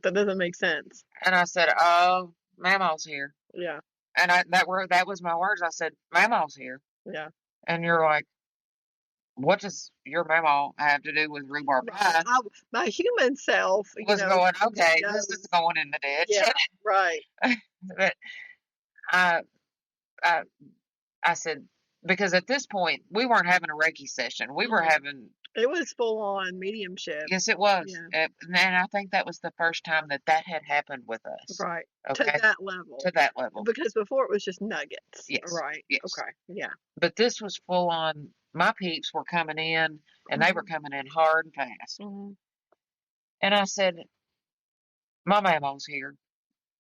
That doesn't make sense. and I said, oh, Mama's here. Yeah, And that was my words. I said, Mama's here. yeah, And you're like, what does your mama have to do with rhubarb pie? My human self, Was going, okay, knows. this is going in the ditch. Yeah, right. But I, I, I said, because at this point we weren't having a Reiki session. We were having. It was full on mediumship. Yes, it was. Yeah. And I think that was the first time that had happened with us. Right. Okay. To that level. To that level. Because before it was just nuggets. Yes. Right. Yes. Okay. Yeah. But this was full on. My peeps were coming in, and they were coming in hard and fast. And I said, my mama's here,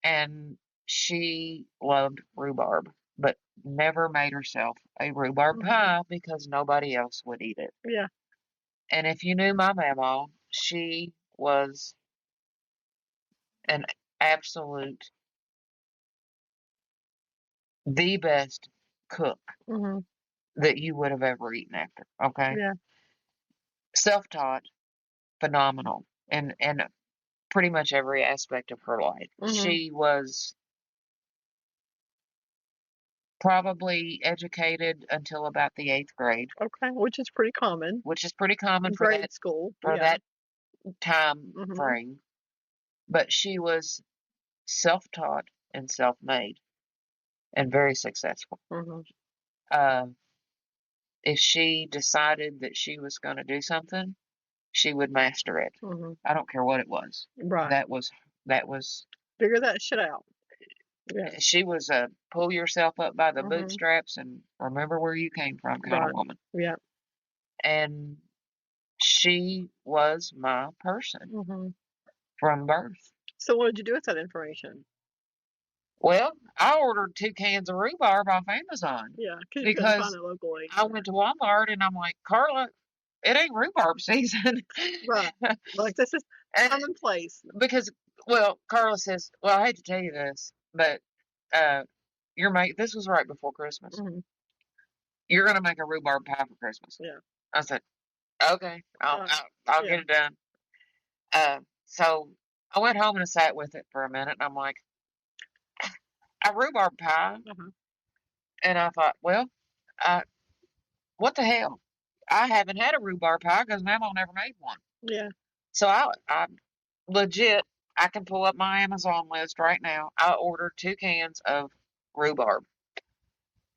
and she loved rhubarb, but never made herself a rhubarb pie because nobody else would eat it. Yeah. And if you knew my mama, she was an absolute, the best cook that you would have ever eaten after. Okay. Yeah. Self-taught, phenomenal, and pretty much every aspect of her life. She was probably educated until about the 8th grade. Okay, which is pretty common. Which is pretty common for grade that school. that time frame. But she was self-taught and self-made and very successful. If she decided that she was going to do something, she would master it. I don't care what it was. Right. That was figure that shit out. Yeah. She was a pull yourself up by the bootstraps and remember where you came from kind of woman. Yeah. And she was my person from birth. So what did you do with that information? Well, I ordered 2 cans of rhubarb off Amazon. Yeah, because you couldn't find it locally. I went to Walmart and I'm like, Carla, it ain't rhubarb season. Right. Like, this is commonplace. Because, well, Carla says, well, I hate to tell you this, but this was right before Christmas. You're going to make a rhubarb pie for Christmas. Yeah. I said, okay, I'll get it done. So I went home and I sat with it for a minute and I'm like, a rhubarb pie. And I thought, well, what the hell? I haven't had a rhubarb pie because Mama never made one. Yeah. So I legit, I can pull up my Amazon list right now. I ordered 2 cans of rhubarb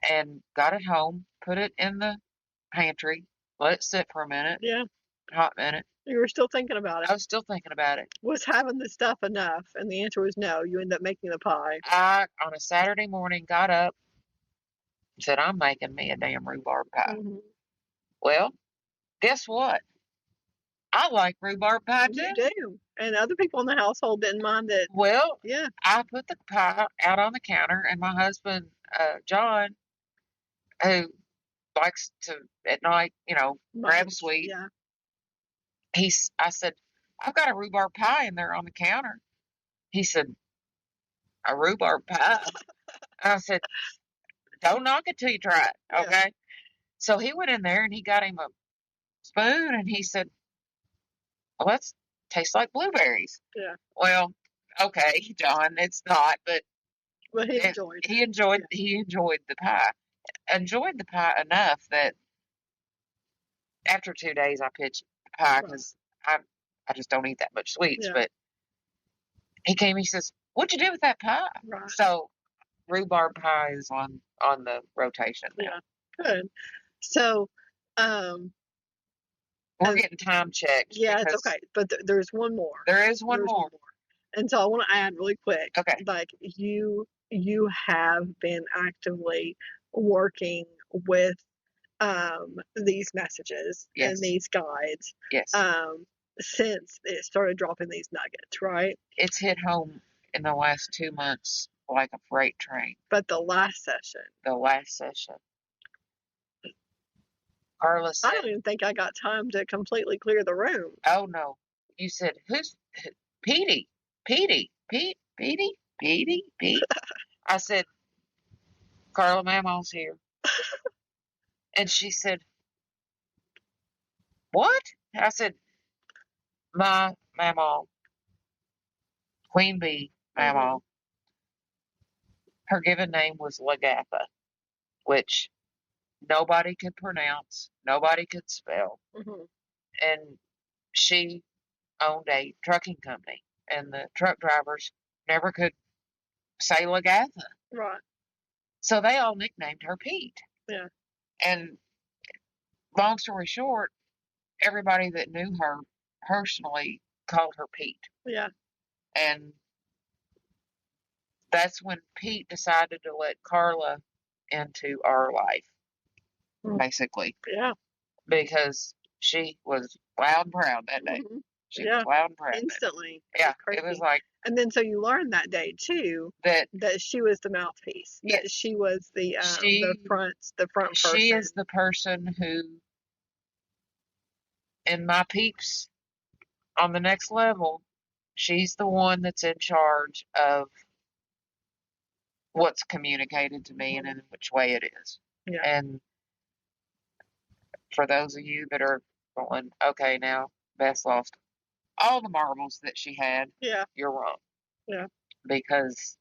and got it home, put it in the pantry, let it sit for a minute. Yeah. Hot minute. You were still thinking about it. I was still thinking about it. Was having the stuff enough? And the answer was no. You ended up making the pie. I, on a Saturday morning, got up and said, I'm making me a damn rhubarb pie. Well, guess what? I like rhubarb pie too. You do. And other people in the household didn't mind it. Well, yeah. I put the pie out on the counter, and my husband, John, who likes to, at night, grab a sweet. Yeah. I said, I've got a rhubarb pie in there on the counter. He said, a rhubarb pie? I said, don't knock it till you try it, okay? Yeah. So he went in there and he got him a spoon and he said, well, that tastes like blueberries. Yeah. Well, okay, John, it's not, but he enjoyed. He enjoyed the pie. Enjoyed the pie enough that after 2 days I pitched the pie because I just don't eat that much sweets. Yeah. But he came, he says, what'd you do with that pie? Right. So rhubarb pie is on the rotation now. Yeah, good. So we're getting time checked. Yeah, it's okay. But there's one more. There is one more. And so I want to add really quick. Okay. Like you have been actively working with these messages and these guides. Yes. Since it started dropping these nuggets, right? It's hit home in the last 2 months like a freight train. But the last session. Carla said, I don't even think I got time to completely clear the room. Oh no. You said, who's Petey? Pete. I said, Carla, Mama's here. And she said, what? I said, my Mama, Queen Bee, Mama, her given name was Lagatha, which nobody could pronounce, nobody could spell. Mm-hmm. And she owned a trucking company, and the truck drivers never could say Lagatha. Right. So they all nicknamed her Pete. Yeah. And long story short, everybody that knew her personally called her Pete. Yeah. And that's when Pete decided to let Carla into our life, basically, Yeah. because she was loud and proud that day. Mm-hmm. She Yeah. was loud and proud. Instantly. Yeah, Crazy. it was like And then so you learned that day too that. that she was the mouthpiece. Yes. That she was the front person. She is the person who, in my peeps on the next level, she's the one that's in charge of what's communicated to me and in which way it is. Yeah. And for those of you that are going, okay, now Beth's lost all the marbles that she had, Yeah. you're wrong. Yeah. Because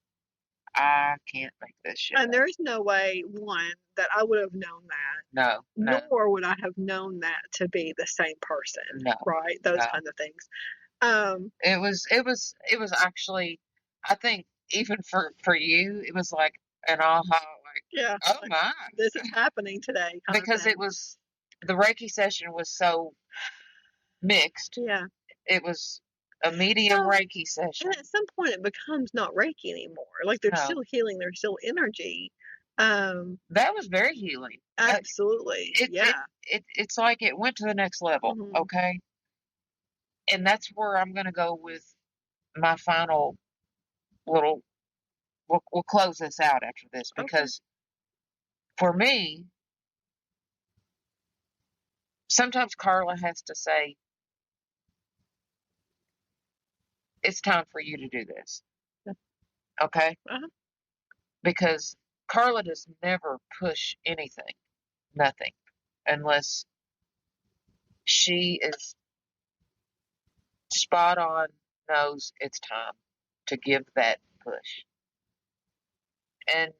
I can't make this shit And up. there's no way, one, that I would have known that. No. Nor would I have known that to be the same person. No. Right? Those No. kind of things. It was actually, I think even for you, it was like an aha, like, Yeah. oh like, my. This is happening today. Because it was, the Reiki session was so mixed. Yeah. It was a medium Reiki session. And at some point it becomes not Reiki anymore. Like there's still healing, there's still energy. That was very healing. Absolutely. It's like it went to the next level, Mhm. okay? And that's where I'm gonna go with my final little, we'll close this out after this, because for me, sometimes Carla has to say, it's time for you to do this. Okay? Because Carla does never push anything, nothing, unless she is spot on, knows it's time to give that push. And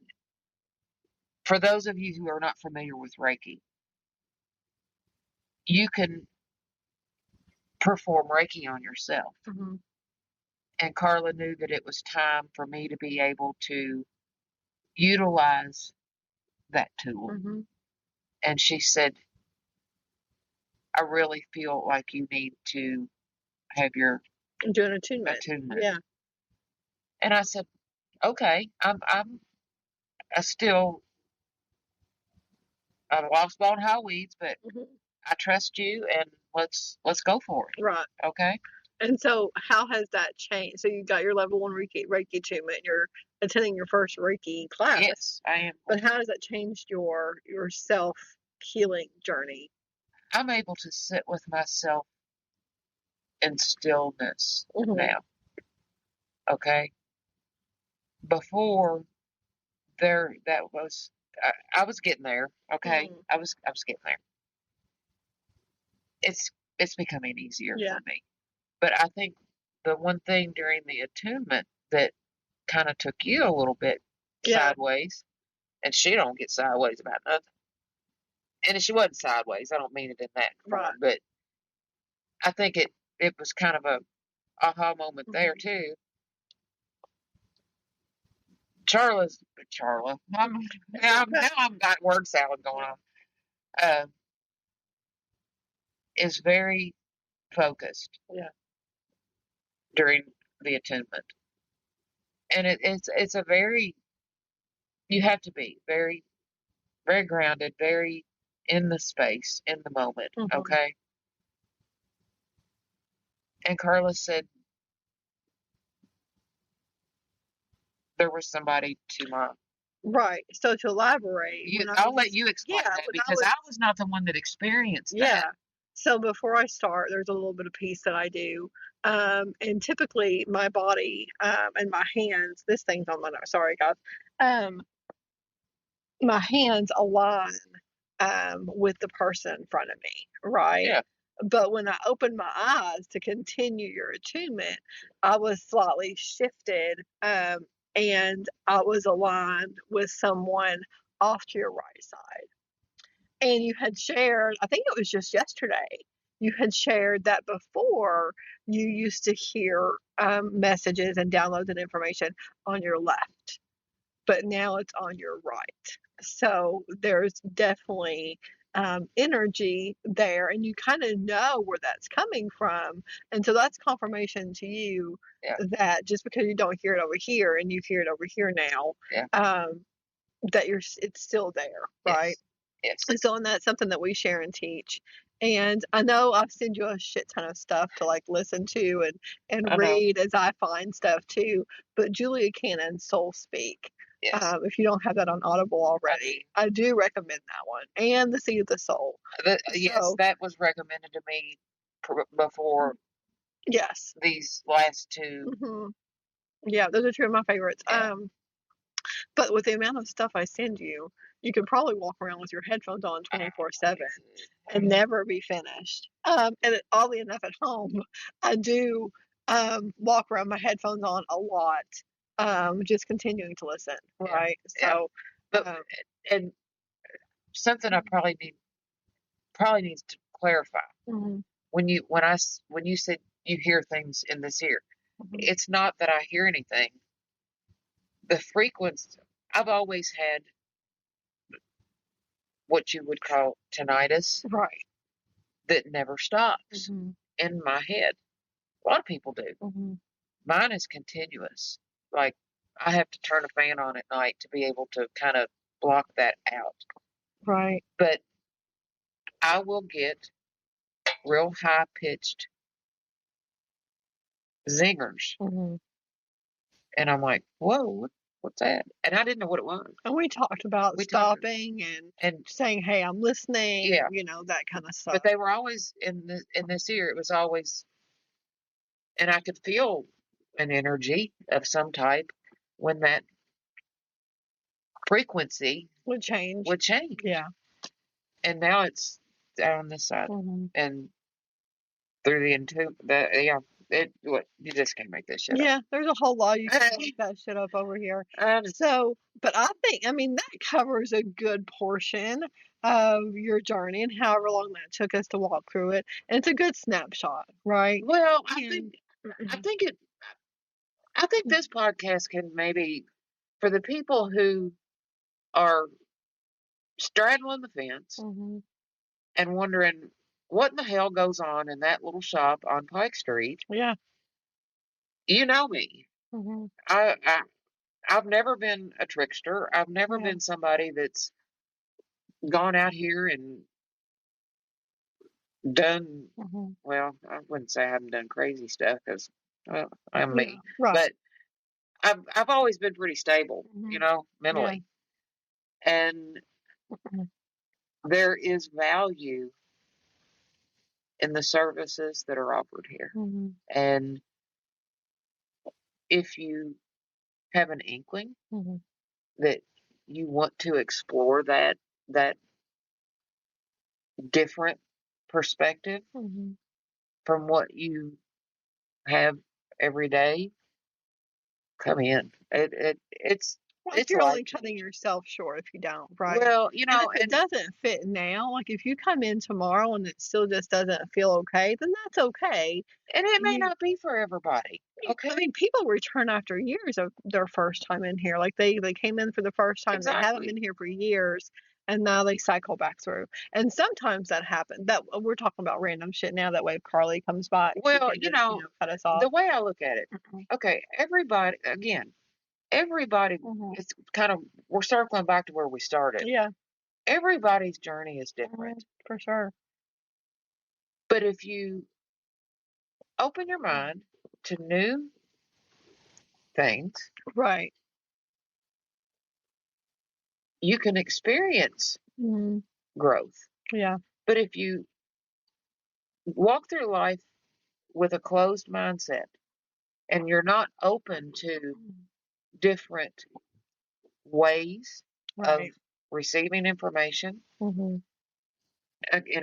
for those of you who are not familiar with Reiki, you can perform Reiki on yourself. Mm-hmm. And Carla knew that it was time for me to be able to utilize that tool. Mm-hmm. And she said, I really feel like you need to have your doing attunement. Yeah. And I said, okay, I lost bone high weeds, but I trust you, and let's go for it. Right. Okay. And so how has that changed? So you got your level 1 Reiki attunement, you're attending your first Reiki class. Yes, I am. But how has that changed your self healing journey? I'm able to sit with myself in stillness now. Okay. Before that was, I was getting there. Okay. I was getting there. It's becoming easier for me. But I think the one thing during the attunement that kind of took you a little bit sideways, and she don't get sideways about nothing. And she wasn't sideways. I don't mean it in that form, but I think it was kind of a aha moment there too. Charla. Now I've got word salad going on. Is very focused. During the attunement, and it's a very, you have to be very, very grounded, very in the space, in the moment. Okay. And Carla said there was somebody to my right. So to elaborate, I'll let you explain that, because I was not the one that experienced that. So before I start, there's a little bit of piece that I do. And typically my body and my hands, this thing's on my nose, sorry guys. My hands align with the person in front of me, right? Yeah. But when I opened my eyes to continue your attunement, I was slightly shifted and I was aligned with someone off to your right side. And you had shared, I think it was just yesterday, you had shared that before you used to hear messages and downloads and information on your left, but now it's on your right. So there's definitely energy there, and you kind of know where that's coming from. And so that's confirmation to you that just because you don't hear it over here and you hear it over here now, that it's still there, right? Yes. And so, and that's something that we share and teach. And I know I've sent you a shit ton of stuff to like listen to and read as I find stuff too. But Julia Cannon's Soul Speak, if you don't have that on Audible already, I do recommend that one. And The Seed of the Soul. Yes, that was recommended to me before. Yes. These last two. Mm-hmm. Yeah, those are two of my favorites. Yeah. But with the amount of stuff I send you, you could probably walk around with your headphones on 24/7 and never be finished. And oddly enough, at home, I do walk around my headphones on a lot, just continuing to listen, right? Yeah. So, but and something I probably needs to clarify. Mm-hmm. When you said you hear things in this ear, it's not that I hear anything. The frequency, I've always had what you would call tinnitus, right, that never stops in my head. A lot of people do. Mine is continuous. Like, I have to turn a fan on at night to be able to kind of block that out. Right. But I will get real high pitched zingers. And I'm like, whoa, what's that? And I didn't know what it was. And we talked about stopping and saying, hey, I'm listening, you know, that kind of stuff. But they were always in this ear. It was always, and I could feel an energy of some type when that frequency would change. Yeah. And now it's down on this side. And through you just can't make this shit up. Yeah, there's a whole lot you can make that shit up over here. So, but I think, I mean, that covers a good portion of your journey and however long that took us to walk through it. And it's a good snapshot, right? Well, I think this podcast can maybe, for the people who are straddling the fence and wondering what in the hell goes on in that little shop on Pike Street. Yeah. You know me. I've never been a trickster. I've never been somebody that's gone out here and done, well, I wouldn't say I haven't done crazy stuff because, well, I'm me. Right. But I've always been pretty stable, you know, mentally. And there is value in the services that are offered here. And if you have an inkling that you want to explore that different perspective from what you have every day, come in. It's you're only cutting yourself short if you don't, right? Well, you know, and if it doesn't fit now, like if you come in tomorrow and it still just doesn't feel okay, then that's okay. And it may not be for everybody. Okay. I mean, people return after years of their first time in here. Like they came in for the first time, they haven't been here for years, and now they cycle back through. And sometimes that happens. That we're talking about random shit now. That way, if Carly comes by, well, you know, cut us off. The way I look at it, okay, everybody is kind of, we're circling back to where we started. Yeah. Everybody's journey is different. For sure. But if you open your mind to new things, right, you can experience growth. Yeah. But if you walk through life with a closed mindset and you're not open to different ways of receiving information, and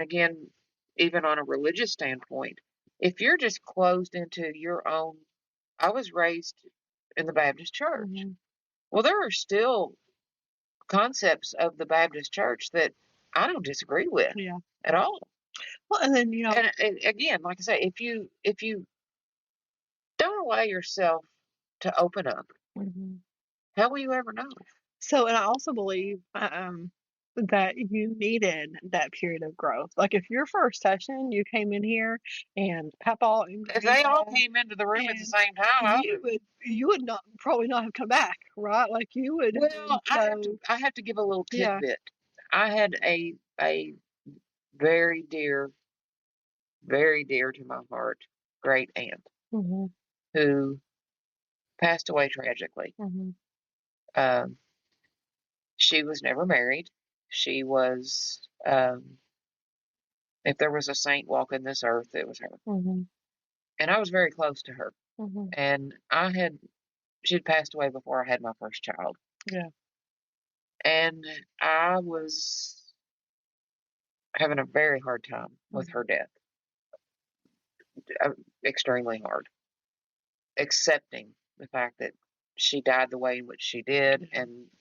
again, even on a religious standpoint, if you're just closed into your own, I was raised in the Baptist church. Well, there are still concepts of the Baptist church that I don't disagree with Yeah. at all. Well, and then, And again, like I say, if you don't allow yourself to open up, mhm. how will you ever know? So, and I also believe that you needed that period of growth. Like if your first session, you came in here and Papa and If they all Grandpa, came into the room at the and same time, you would not probably not have come back, right? Like you would have been well, so, I have to give a little yeah. tidbit. I had a very dear, very dear to my heart great aunt Mhm. who passed away tragically. Mhm. Um, she was never married. She was, if there was a saint walking this earth, it was her. Mhm. And I was very close to her. Mhm. And she'd passed away before I had my first child. Yeah. And I was having a very hard time with her death, uh, extremely hard, accepting the fact that she died the way in which she did. And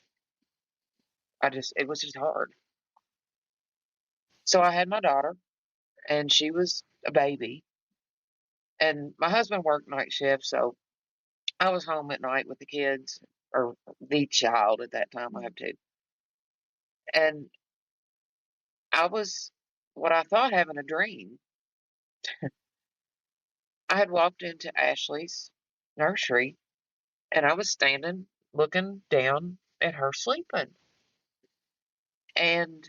it was just hard. So I had my daughter, and she was a baby. And my husband worked night shift, so I was home at night with the kids, or the child at that time. I have two. And I was what I thought having a dream. I had walked into Ashley's nursery, and I was standing looking down at her sleeping. And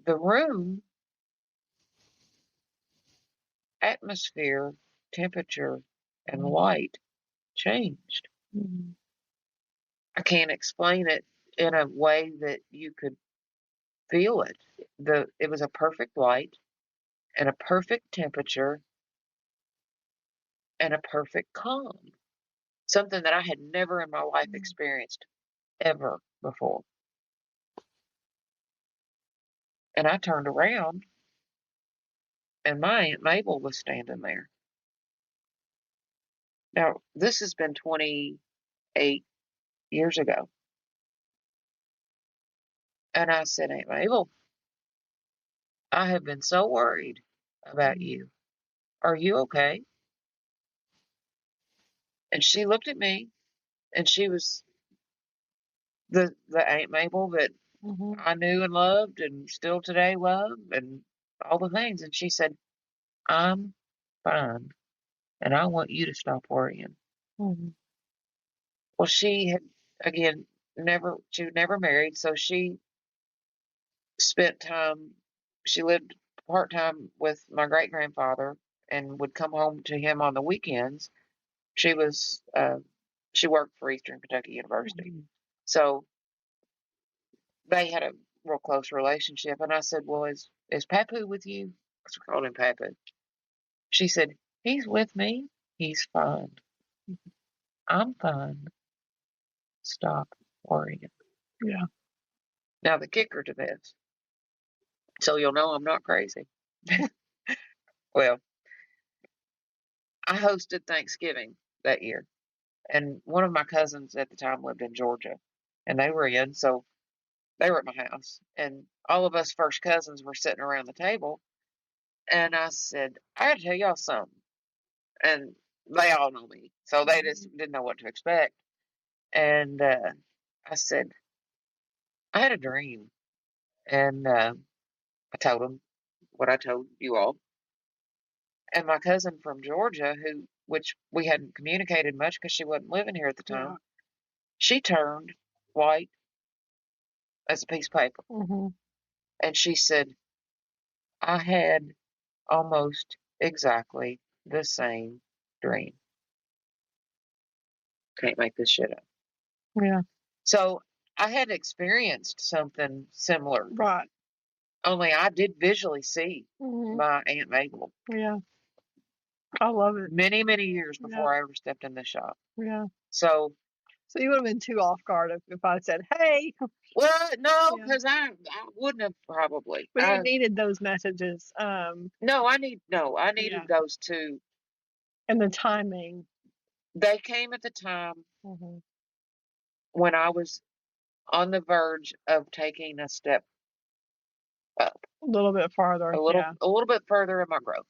the room, atmosphere, temperature, and light changed. Mhm. I can't explain it in a way that you could feel it. It was a perfect light and a perfect temperature and a perfect calm. Something that I had never in my life experienced ever before. And I turned around, and my Aunt Mabel was standing there. Now, this has been 28 years ago. And I said, Aunt Mabel, I have been so worried about you. Are you okay? And she looked at me, and she was the Aunt Mabel that Mhm. I knew and loved and still today love and all the things. And she said, I'm fine, and I want you to stop worrying. Mhm. Well, she had, again, she was never married, so she spent time, she lived part time with my great grandfather and would come home to him on the weekends. She was, she worked for Eastern Kentucky University. Mhm. So they had a real close relationship. And I said, well, is Papu with you? Because we called him Papu. She said, he's with me. He's fine. I'm fine. Stop worrying. Yeah. Now, the kicker to this, so you'll know I'm not crazy. Well, I hosted Thanksgiving that year, and one of my cousins at the time lived in Georgia, and they were in, so they were at my house, and all of us first cousins were sitting around the table, and I said, I gotta tell y'all something. And they all know me, so they just didn't know what to expect. And I said, I had a dream, and I told them what I told you all. And my cousin from Georgia, which we hadn't communicated much because she wasn't living here at the Yeah. time, she turned white as a piece of paper. Mhm. And she said, I had almost exactly the same dream. Can't make this shit up. Yeah. So I had experienced something similar, Right. only I did visually see Mhm. my Aunt Mabel Yeah. I love it. many, many years Yeah. before I ever stepped in the shop. Yeah. So, So you would have been too off guard if I said, "Hey." well, no, Yeah. because I wouldn't have probably. But you needed those messages. No, I needed Yeah. those two. And the timing. They came at the time Mhm. when I was on the verge of taking a step up A little bit farther. a Yeah. little bit further in my growth.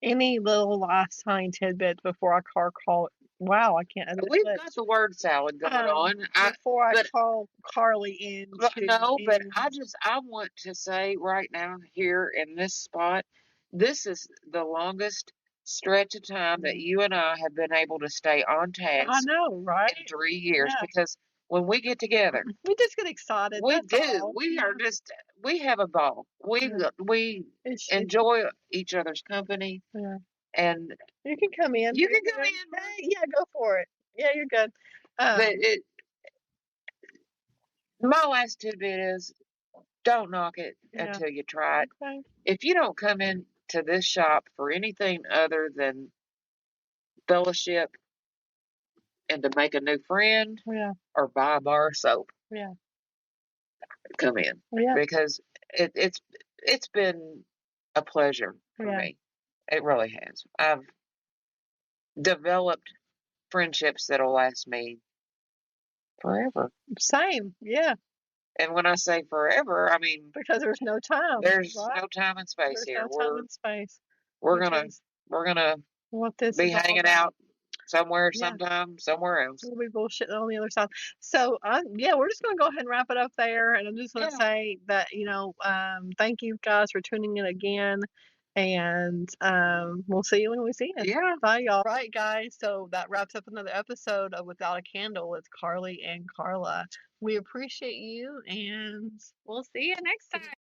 Any little last tiny tidbits before I call? Wow, I can't edit We've it. got the word salad going on. Before I But call Carly in no, but in I want to say right now here in this spot, this is the longest stretch of time that you and I have been able to stay on I task know, right? in 3 years, Yeah. because when we get together, We just get excited. we That's do. all. We Yeah. are we have a ball. Yeah. We It's enjoy each other's company, yeah. and You can come in. you can You're come good. in. Hey, yeah, go for it. Yeah, you're good. But my last tidbit is, don't knock it Yeah. until you try it. Okay. If you don't come in to this shop for anything other than fellowship and to make a new friend Yeah. or buy a bar of soap, Yeah. come in, Yeah. because it's been a pleasure for Yeah. me. It really has. I've developed friendships that'll last me forever. Same. Yeah. And when I say forever, I mean Because there's no time. there's Right? no time and space There's here. no time and space. We're gonna What this be is all hanging about. out somewhere, Yeah. sometime, somewhere else. We'll be bullshitting on the other side. So, yeah, we're just going to go ahead and wrap it up there. And I'm just going to say that, thank you guys for tuning in again. And we'll see you when we see you. Yeah. Bye, y'all. Right, guys. So that wraps up another episode of Without a Candle with Carly and Carla. We appreciate you, and we'll see you next time.